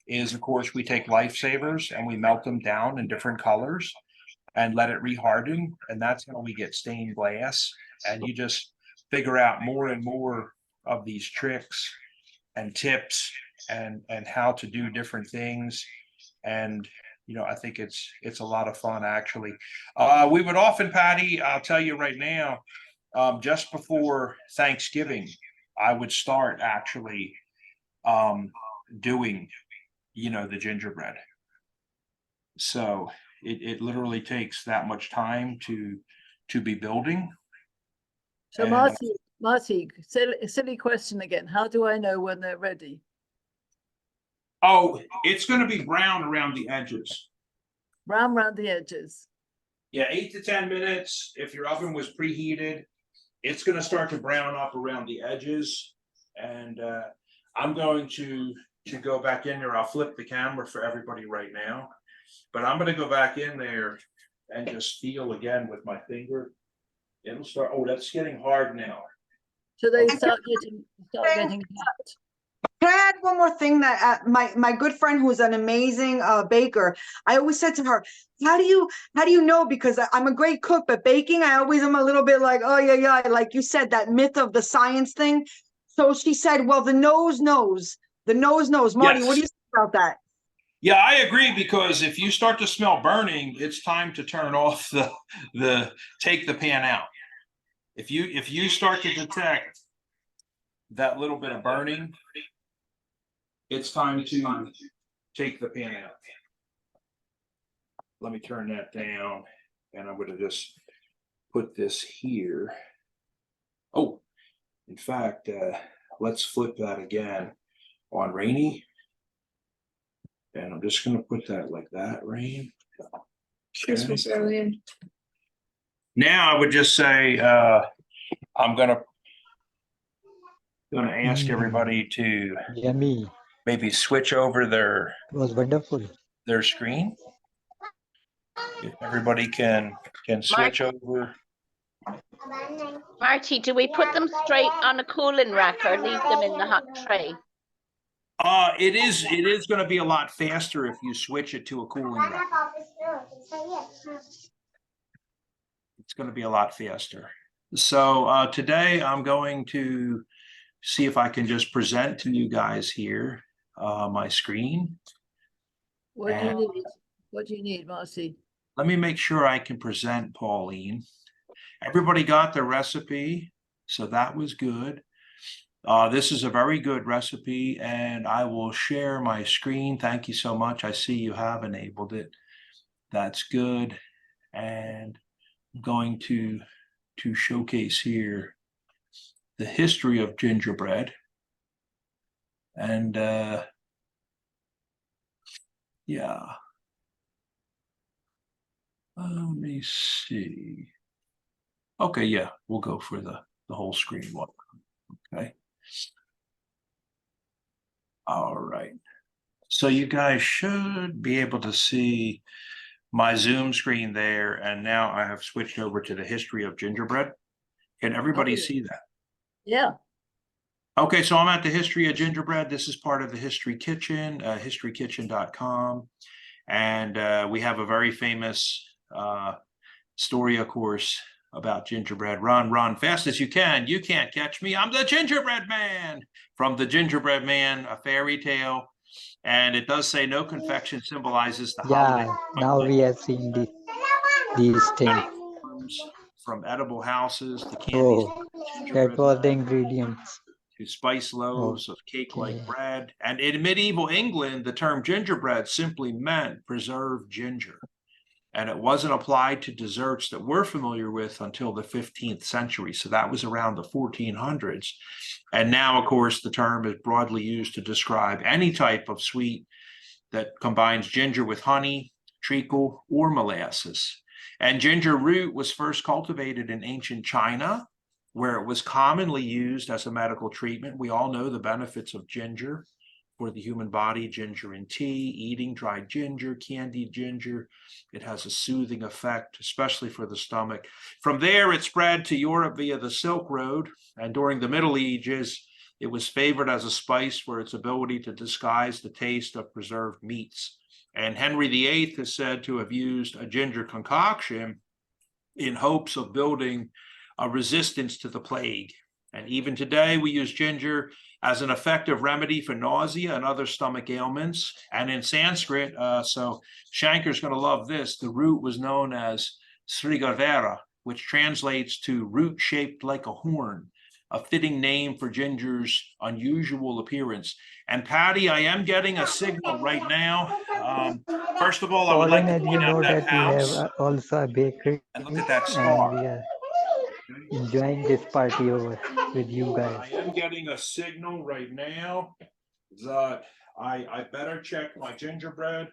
Speaker 4: is of course we take lifesavers and we melt them down in different colors and let it reharden. And that's how we get stained glass. And you just figure out more and more of these tricks and tips and how to do different things. And I think it's a lot of fun, actually. We would often, Patty, I'll tell you right now, just before Thanksgiving, I would start actually doing, the gingerbread. So it literally takes that much time to be building.
Speaker 1: So Marty, silly question again. How do I know when they're ready?
Speaker 4: Oh, it's going to be brown around the edges.
Speaker 1: Brown around the edges.
Speaker 4: Yeah, 8 to 10 minutes. If your oven was preheated, it's going to start to brown up around the edges. And I'm going to go back in there. I'll flip the camera for everybody right now. But I'm going to go back in there and just feel again with my finger. It'll start. Oh, that's getting hard now.
Speaker 1: So they start getting hot.
Speaker 5: Can I add one more thing that my good friend who's an amazing baker, I always said to her, how do you know? Because I'm a great cook, but baking, I always am a little bit like, oh yeah, like you said, that myth of the science thing. So she said, well, the nose knows. Marty,
Speaker 4: Yes.
Speaker 5: what do you say about that?
Speaker 4: Yeah, I agree, because if you start to smell burning, it's time to turn off take the pan out. If you start to detect that little bit of burning, it's time to take the pan out. Let me turn that down, and I'm going to just put this here. In fact, let's flip that again on Rainey. And I'm just gonna put that like that, Rain.
Speaker 8: Christmas early.
Speaker 4: Now I would just say, I'm gonna ask everybody to
Speaker 11: Yummy.
Speaker 4: maybe switch over their
Speaker 11: It was wonderful.
Speaker 4: screen. If everybody can switch over.
Speaker 6: Marty, do we put them straight on a cooling rack or leave them in the hot tray?
Speaker 4: It is gonna be a lot faster if you switch it to a cooling rack. It's gonna be a lot faster. So today I'm going to see if I can just present to you guys here my screen.
Speaker 1: What do you need? What do you need, Marty?
Speaker 4: Let me make sure I can present, Pauline. Everybody got the recipe, so that was good. This is a very good recipe, and I will share my screen. Thank you so much. I see you have enabled it. That's good. And I'm going to showcase here the history of gingerbread. And yeah. Let me see. Okay, yeah, we'll go for the whole screen one. Okay. All right. So you guys should be able to see my Zoom screen there. And now I have switched over to the history of gingerbread. Can everybody see that?
Speaker 1: Yeah.
Speaker 4: Okay, so I'm at the history of gingerbread. This is part of the History Kitchen, historykitchen.com. And we have a very famous story, of course, about gingerbread. Run fast as you can. You can't catch me. I'm the gingerbread man. From the Gingerbread Man, a fairy tale. And it does say no confection symbolizes the holiday.
Speaker 11: Now we have seen these things.
Speaker 4: From edible houses to candies.
Speaker 11: That was the ingredients.
Speaker 4: To spice loaves of cake-like bread. And in medieval England, the term gingerbread simply meant preserved ginger. And it wasn't applied to desserts that we're familiar with until the 15th century. So that was around the 1400s. And now, of course, the term is broadly used to describe any type of sweet that combines ginger with honey, treacle, or molasses. And ginger root was first cultivated in ancient China, where it was commonly used as a medical treatment. We all know the benefits of ginger for the human body, ginger in tea, eating dried ginger, candied ginger. It has a soothing effect, especially for the stomach. From there, it spread to Europe via the Silk Road. And during the Middle Ages, it was favored as a spice for its ability to disguise the taste of preserved meats. And Henry VIII is said to have used a ginger concoction in hopes of building a resistance to the plague. And even today, we use ginger as an effective remedy for nausea and other stomach ailments. And in Sanskrit, so Shankar's going to love this, the root was known as Srigavera, which translates to root shaped like a horn, a fitting name for ginger's unusual appearance. And Patty, I am getting a signal right now. First of all, I would like to point out that house.
Speaker 11: We have also a bakery.
Speaker 4: And look at that star.
Speaker 11: And we are enjoying this party over with you guys.
Speaker 4: I am getting a signal right now that I better check my gingerbread.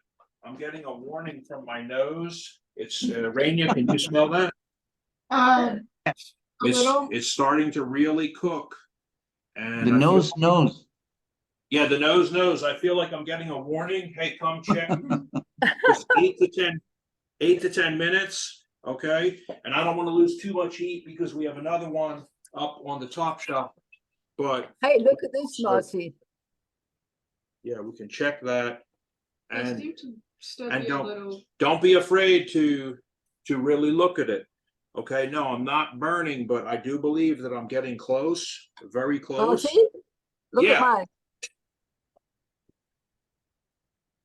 Speaker 4: I'm getting a warning from my nose. It's Rainier, can you smell that? It's starting to really cook. And
Speaker 10: The nose knows.
Speaker 4: Yeah, the nose knows. I feel like I'm getting a warning. Hey, come check. It's 8 to 10 minutes. Okay, and I don't want to lose too much heat because we have another one up on the top shelf. But
Speaker 1: hey, look at this, Marty.
Speaker 4: Yeah, we can check that. And
Speaker 8: don't
Speaker 4: don't be afraid to really look at it. Okay, no, I'm not burning, but I do believe that I'm getting close, very close.
Speaker 1: Marty, look at mine.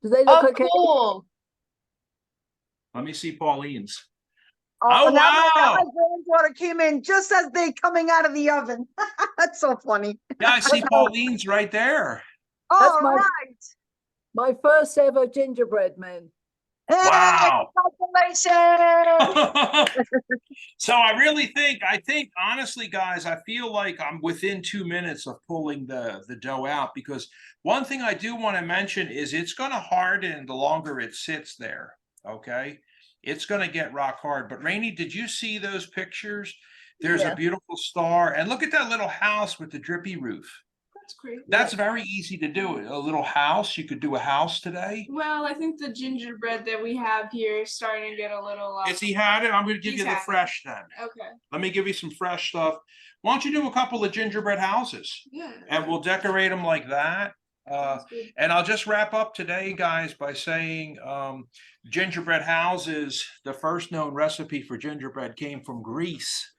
Speaker 1: Do they look okay?
Speaker 8: Cool.
Speaker 4: Let me see Pauline's.
Speaker 5: Oh, now
Speaker 4: wow!
Speaker 5: my granddaughter came in just as they coming out of the oven. That's so funny.
Speaker 4: Yeah, I see Pauline's right there.
Speaker 5: All
Speaker 1: my-
Speaker 5: right.
Speaker 1: My first ever gingerbread man.
Speaker 4: Wow. So I really think, honestly, guys, I feel like I'm within 2 minutes of pulling the dough out, because one thing I do want to mention is it's going to harden the longer it sits there. Okay. It's going to get rock hard. But Rainey, did you see those pictures? There's
Speaker 1: Yeah.
Speaker 4: a beautiful star, and look at that little house with the drippy roof.
Speaker 8: That's great.
Speaker 4: That's very easy to do. A little house. You could do a house today.
Speaker 8: Well, I think the gingerbread that we have here is starting to get a little.
Speaker 4: If he had it, I'm going to give
Speaker 8: He's
Speaker 4: you the
Speaker 8: had it.
Speaker 4: fresh then.
Speaker 8: Okay.
Speaker 4: Let me give you some fresh stuff. Why don't you do a couple of gingerbread houses?
Speaker 8: Yeah.
Speaker 4: And we'll decorate them like that.
Speaker 8: Sounds good.
Speaker 4: And I'll just wrap up today, guys, by saying gingerbread houses, the first known recipe for gingerbread came from Greece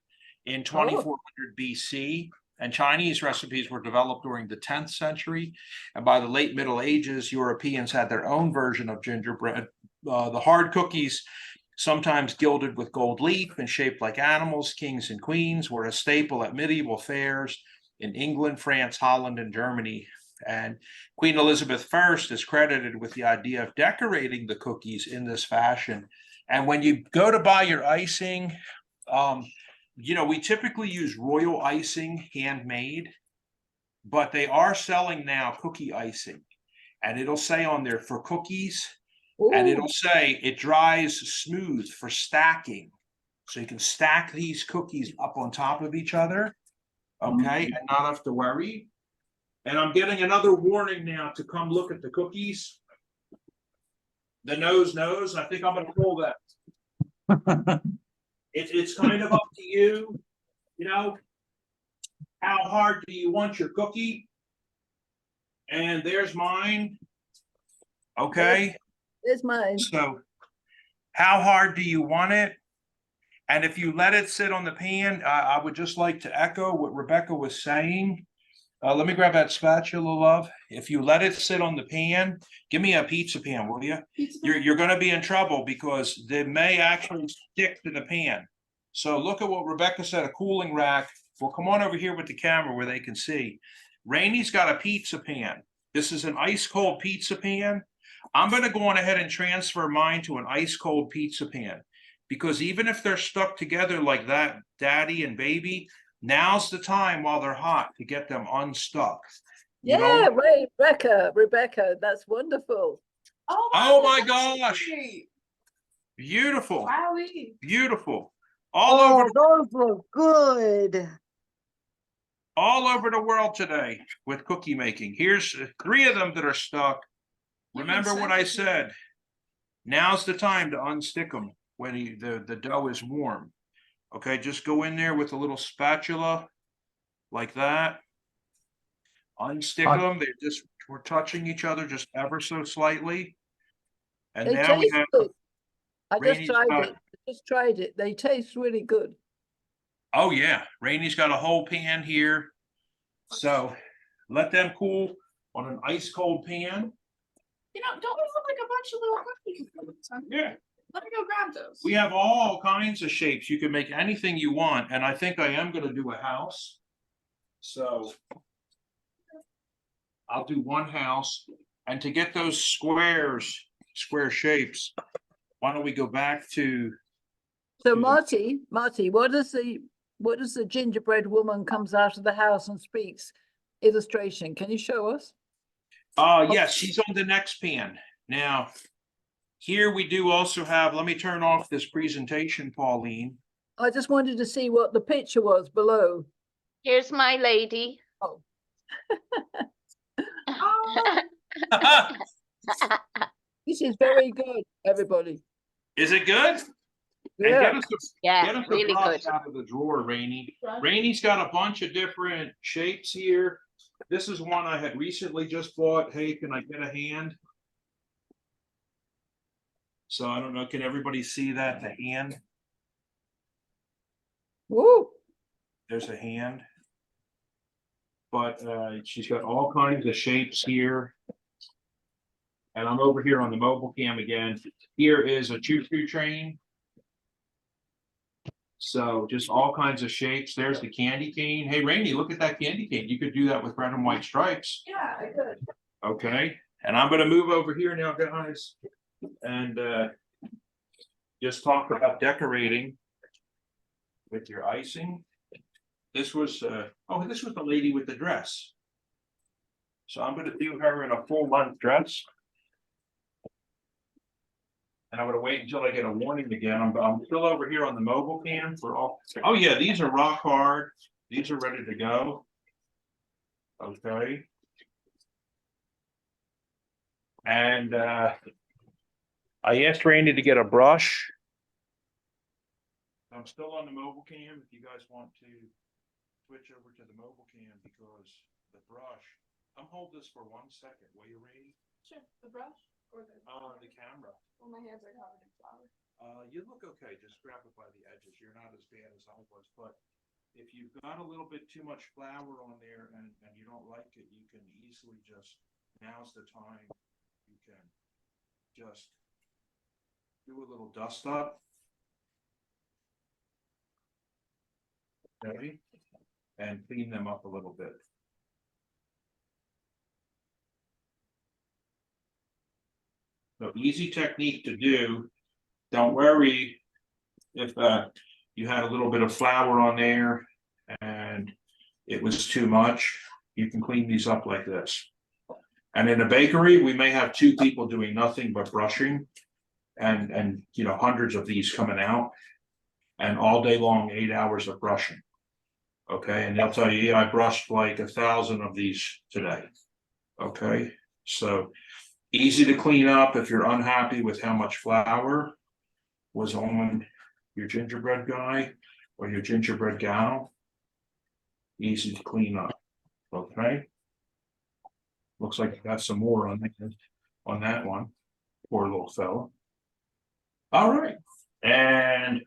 Speaker 4: in 2400 BC. And Chinese recipes were developed during the 10th century. And by the late Middle Ages, Europeans had their own version of gingerbread. The hard cookies, sometimes gilded with gold leaf and shaped like animals, kings and queens, were a staple at medieval fairs in England, France, Holland, and Germany. And Queen Elizabeth I is credited with the idea of decorating the cookies in this fashion. And when you go to buy your icing, you know, we typically use royal icing, handmade, but they are selling now cookie icing. And it'll say on there for cookies, and it'll say it dries smooth for stacking. So you can stack these cookies up on top of each other, okay, and not have to worry. And I'm getting another warning now to come look at the cookies. The nose, I think I'm going to pull that. It's kind of up to you, you know, how hard do you want your cookie? And there's mine. Okay.
Speaker 1: There's mine.
Speaker 4: So how hard do you want it? And if you let it sit on the pan, I would just like to echo what Rebekah was saying. Let me grab that spatula, love. If you let it sit on the pan, give me a pizza pan, will you? You're going to be in trouble because they may actually stick to the pan. So look at what Rebekah said, a cooling rack. Well, come on over here with the camera where they can see. Rainey's got a pizza pan. This is an ice cold pizza pan. I'm going to go on ahead and transfer mine to an ice cold pizza pan, because even if they're stuck together like that, daddy and baby, now's the time while they're hot to get them unstuck. You
Speaker 1: Yeah,
Speaker 4: know?
Speaker 1: wait, Rebekah, that's wonderful.
Speaker 4: Oh my gosh. Beautiful.
Speaker 8: Wowie.
Speaker 4: Beautiful. All over
Speaker 5: those look good.
Speaker 4: all over the world today with cookie making. Here's 3 of them that are stuck. Remember what I said. Now's the time to unstick them when the dough is warm. Okay, just go in there with a little spatula like that. Unstick them. We're touching each other just ever so slightly. And
Speaker 1: They
Speaker 4: now we
Speaker 1: taste
Speaker 4: have
Speaker 1: good. I
Speaker 4: Rainey's
Speaker 1: just tried it. They taste really good.
Speaker 4: Oh yeah, Rainey's got a whole pan here. So let them cool on an ice cold pan.
Speaker 8: You know, don't we look like a bunch of little cookies?
Speaker 4: Yeah.
Speaker 8: Let me go grab those.
Speaker 4: We have all kinds of shapes. You can make anything you want. And I think I am going to do a house. So I'll do one house. And to get those square shapes, why don't we go back to...
Speaker 1: So Marty, what does the gingerbread woman comes out of the house and speaks illustration? Can you show us?
Speaker 4: Yes, she's on the next pan. Now, here we do also have, let me turn off this presentation, Pauline.
Speaker 1: I just wanted to see what the picture was below.
Speaker 6: Here's my lady.
Speaker 1: Oh. This is very good, everybody.
Speaker 4: Is it good?
Speaker 1: Yeah.
Speaker 4: And
Speaker 6: Yeah,
Speaker 4: get us a
Speaker 6: really
Speaker 4: brush
Speaker 6: good.
Speaker 4: out of the drawer, Rainey. Rainey's got a bunch of different shapes here. This is one I had recently just bought. Hey, can I get a hand? So I don't know, can everybody see that, the hand?
Speaker 1: Woo.
Speaker 4: There's a hand. But she's got all kinds of shapes here. And I'm over here on the mobile cam again. Here is a choo-choo train. So just all kinds of shapes. There's the candy cane. Hey, Rainey, look at that candy cane. You could do that with red and white stripes.
Speaker 8: Yeah, I could.
Speaker 4: Okay. And I'm going to move over here now, guys. And just talk about decorating with your icing. This was, this was the lady with the dress. So I'm gonna do her in a full month dress. And I'm gonna wait until I get a warning again. I'm still over here on the mobile cam for all. Oh yeah, these are rock hard. These are ready to go. Okay. And I asked Randy to get a brush. I'm still on the mobile cam if you guys want to switch over to the mobile cam because the brush. Hold this for 1 second, will you, Randy?
Speaker 8: Sure, the brush or
Speaker 4: The camera.
Speaker 8: well, my hands are covered in flour.
Speaker 4: You look okay, just grab it by the edges. You're not as bad as I was, but if you've got a little bit too much flour on there and you don't like it, you can easily just, now's the time, you can just do a little dust up. Okay, and clean them up a little bit. So easy technique to do. Don't worry if you had a little bit of flour on there and it was too much. You can clean these up like this. And in a bakery, we may have 2 people doing nothing but brushing and you know, hundreds of these coming out and all day long, 8 hours of brushing. Okay, and they'll tell you, yeah, I brushed like 1,000 of these today. Okay, so easy to clean up if you're unhappy with how much flour was on your gingerbread guy or your gingerbread gal. Easy to clean up. Okay. Looks like you got some more on that one. Poor little fella. All right. And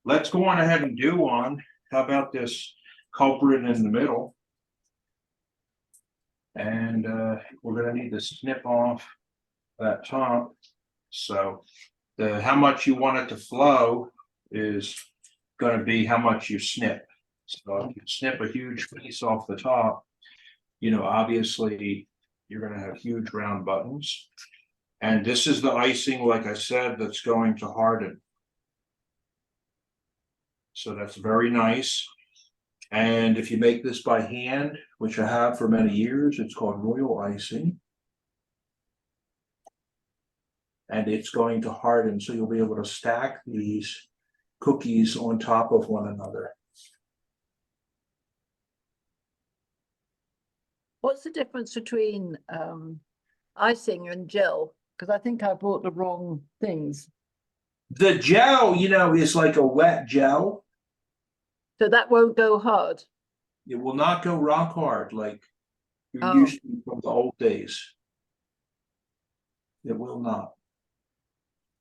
Speaker 4: let's go on ahead and do one. How about this culprit in the middle? And we're going to need to snip off that top. So how much you want it to flow is going to be how much you snip. So if you snip a huge piece off the top, you know, obviously you're going to have huge round buttons. And this is the icing, like I said, that's going to harden. So that's very nice. And if you make this by hand, which I have for many years, it's called royal icing. And it's going to harden, so you'll be able to stack these cookies on top of one another.
Speaker 1: What's the difference between icing and gel? Because I think I bought the wrong things.
Speaker 4: The gel, you know, is like a wet gel.
Speaker 1: So that won't go hard.
Speaker 4: It will not go rock hard like you're
Speaker 1: Oh.
Speaker 4: used to from the old days. It will not.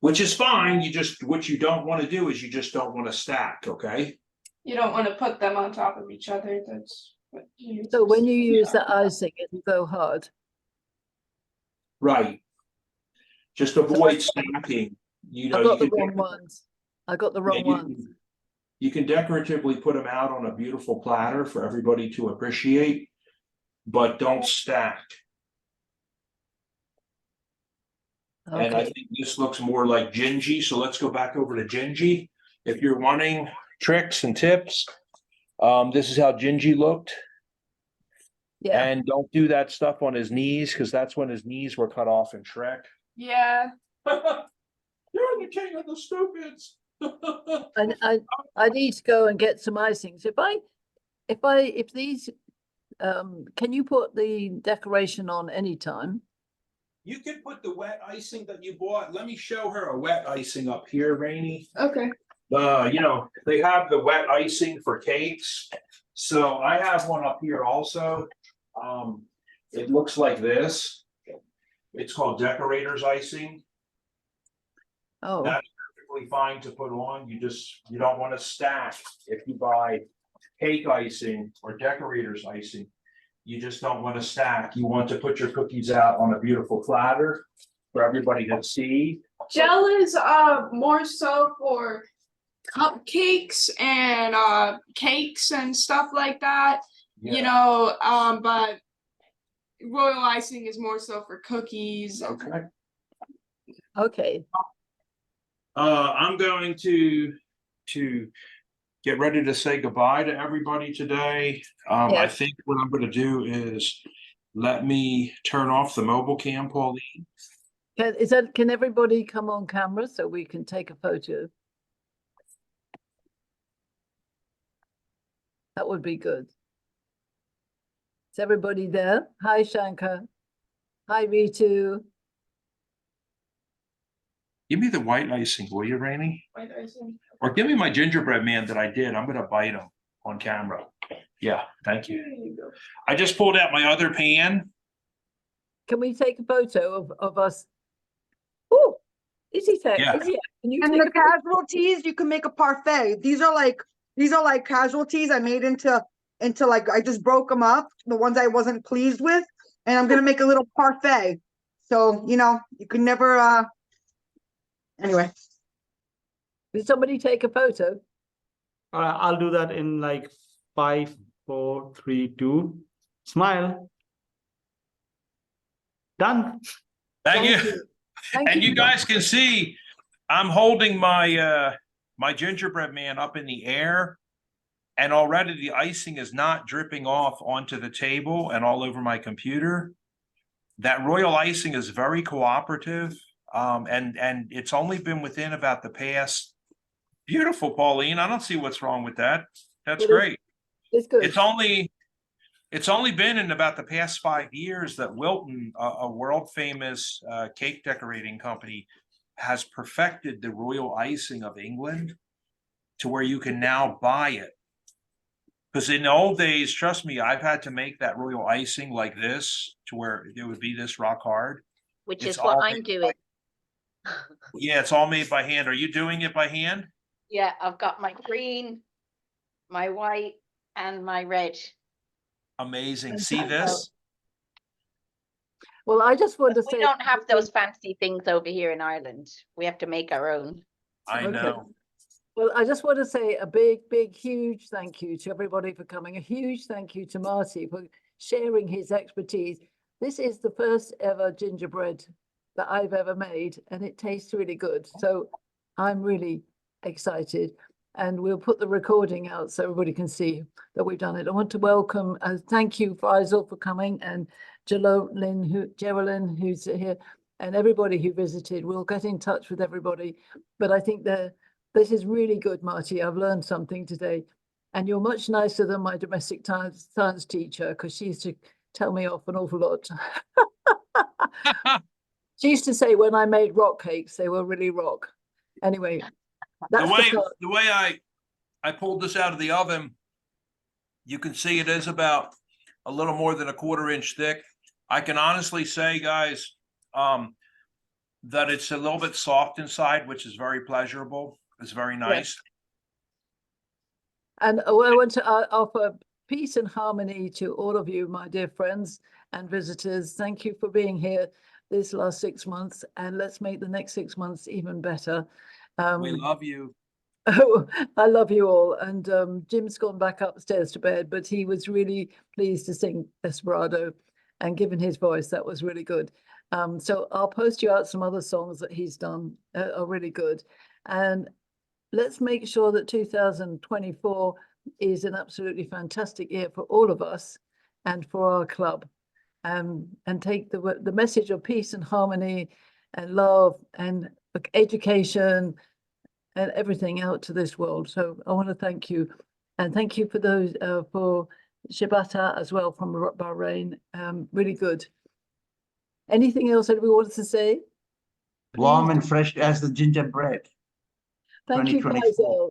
Speaker 4: Which is fine. What you don't want to do is you just don't want to stack, okay?
Speaker 8: You don't want to put them on top of each other. That's what you.
Speaker 1: So when you use the icing, it'll go hard.
Speaker 4: Right. Just avoid stacking. You know,
Speaker 1: I got
Speaker 4: you
Speaker 1: the
Speaker 4: can
Speaker 1: wrong ones. I got the wrong ones.
Speaker 4: You can decoratively put them out on a beautiful platter for everybody to appreciate, but don't stack. And I
Speaker 1: Okay.
Speaker 4: think this looks more like gingy, so let's go back over to gingy. If you're wanting tricks and tips, this is how gingy looked.
Speaker 1: Yeah.
Speaker 4: And don't do that stuff on his knees, because that's when his knees were cut off in Shrek.
Speaker 8: Yeah.
Speaker 4: You're the king of the stupids.
Speaker 1: And I need to go and get some icings. If these can you put the decoration on anytime?
Speaker 4: You can put the wet icing that you bought. Let me show her a wet icing up here, Rainey.
Speaker 8: Okay.
Speaker 4: You know, they have the wet icing for cakes. So I have one up here also. It looks like this. It's called decorator's icing.
Speaker 1: Oh,
Speaker 4: That's perfectly fine to put on. You don't want to stack. If you buy cake icing or decorator's icing, you just don't want to stack. You want to put your cookies out on a beautiful platter for everybody to see.
Speaker 8: Gel is more so for cupcakes and cakes and stuff like that. You know, but royal icing is more so for cookies.
Speaker 4: Okay.
Speaker 1: okay.
Speaker 4: I'm going to get ready to say goodbye to everybody today. I
Speaker 1: Yes.
Speaker 4: think what I'm gonna do is let me turn off the mobile cam, Pauline.
Speaker 1: Can everybody come on camera so we can take a photo? That would be good. Is everybody there? Hi, Shankar. Hi, Ritu.
Speaker 4: Give me the white icing, will you, Rainey?
Speaker 8: White icing.
Speaker 4: Or give me my gingerbread man that I did. I'm gonna bite him on camera. Yeah, thank
Speaker 8: There
Speaker 4: you.
Speaker 8: you go.
Speaker 4: I just pulled out my other pan.
Speaker 1: Can we take a photo of us? Oh, Ishita,
Speaker 4: Yeah.
Speaker 1: can you
Speaker 5: And
Speaker 1: take
Speaker 5: the
Speaker 1: a photo?
Speaker 5: casualties, you can make a parfait. These are like casualties I made into like, I just broke them up, the ones I wasn't pleased with, and I'm gonna make a little parfait. So, you know, you can never, anyway.
Speaker 1: Did somebody take a photo?
Speaker 12: I'll do that in like 5, 4, 3, 2. Smile. Done.
Speaker 4: Thank you.
Speaker 1: Thank
Speaker 4: And you guys can see, I'm holding my my gingerbread man up in the air. And already the icing is not dripping off onto the table and all over my computer. That royal icing is very cooperative. And it's only been within about the past. Beautiful, Pauline. I don't see what's wrong with that. That's great.
Speaker 1: It's good.
Speaker 4: It's only been in about the past 5 years that Wilton, a world famous cake decorating company, has perfected the royal icing of England to where you can now buy it. Because in the old days, trust me, I've had to make that royal icing like this to where it would be this rock hard.
Speaker 6: Which
Speaker 4: It's
Speaker 6: is what
Speaker 4: all
Speaker 6: I'm
Speaker 4: made
Speaker 6: doing.
Speaker 4: Yeah, it's all made by hand. Are you doing it by hand?
Speaker 6: Yeah, I've got my green, my white, and my red.
Speaker 4: Amazing. See this?
Speaker 1: Well, I just want to say
Speaker 6: We don't have those fancy things over here in Ireland. We have to make our own.
Speaker 4: I know.
Speaker 1: Well, I just want to say a big, huge thank you to everybody for coming. A huge thank you to Marti for sharing his expertise. This is the first ever gingerbread that I've ever made, and it tastes really good. So I'm really excited. And we'll put the recording out so everybody can see that we've done it. I want to welcome, thank you, Faisal, for coming, and Jerolin, who's here, and everybody who visited. We'll get in touch with everybody. But I think this is really good, Marti. I've learned something today. And you're much nicer than my domestic science teacher, because she used to tell me off an awful lot. She used to say when I made rock cakes, they were really rock. Anyway, that's
Speaker 4: The way I pulled this out of the oven, you can see it is about a little more than a 1/4 inch thick. I can honestly say, guys, that it's a little bit soft inside, which is very pleasurable. It's very nice.
Speaker 1: And I want to offer peace and harmony to all of you, my dear friends and visitors. Thank you for being here this last 6 months, and let's make the next 6 months even better.
Speaker 4: We love you.
Speaker 1: Oh, I love you all. And Jim's gone back upstairs to bed, but he was really pleased to sing Desperado, and given his voice, that was really good. So I'll post you out some other songs that he's done are really good. And let's make sure that 2024 is an absolutely fantastic year for all of us and for our club. And take the message of peace and harmony and love and education and everything out to this world. So I want to thank you, and thank you for those for Sebahat as well from Bahrain. Really good. Anything else that we wanted to say?
Speaker 10: Warm and fresh as the gingerbread.
Speaker 1: Thank you,
Speaker 10: 2024.
Speaker 1: Faisal.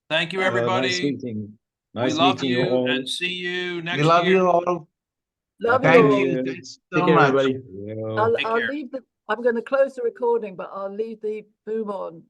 Speaker 4: Thank you, everybody.
Speaker 2: Nice meeting.
Speaker 4: We
Speaker 2: Nice
Speaker 4: love
Speaker 2: meeting you
Speaker 4: you
Speaker 2: all.
Speaker 4: and see you next
Speaker 10: We love
Speaker 4: year.
Speaker 10: you all.
Speaker 1: Love
Speaker 10: Thank
Speaker 1: you all.
Speaker 10: you. Thanks so
Speaker 12: Take care,
Speaker 10: much.
Speaker 12: everybody.
Speaker 2: Yeah.
Speaker 1: I'll
Speaker 4: Take care.
Speaker 1: leave I'm going to close the recording, but I'll leave the boom on.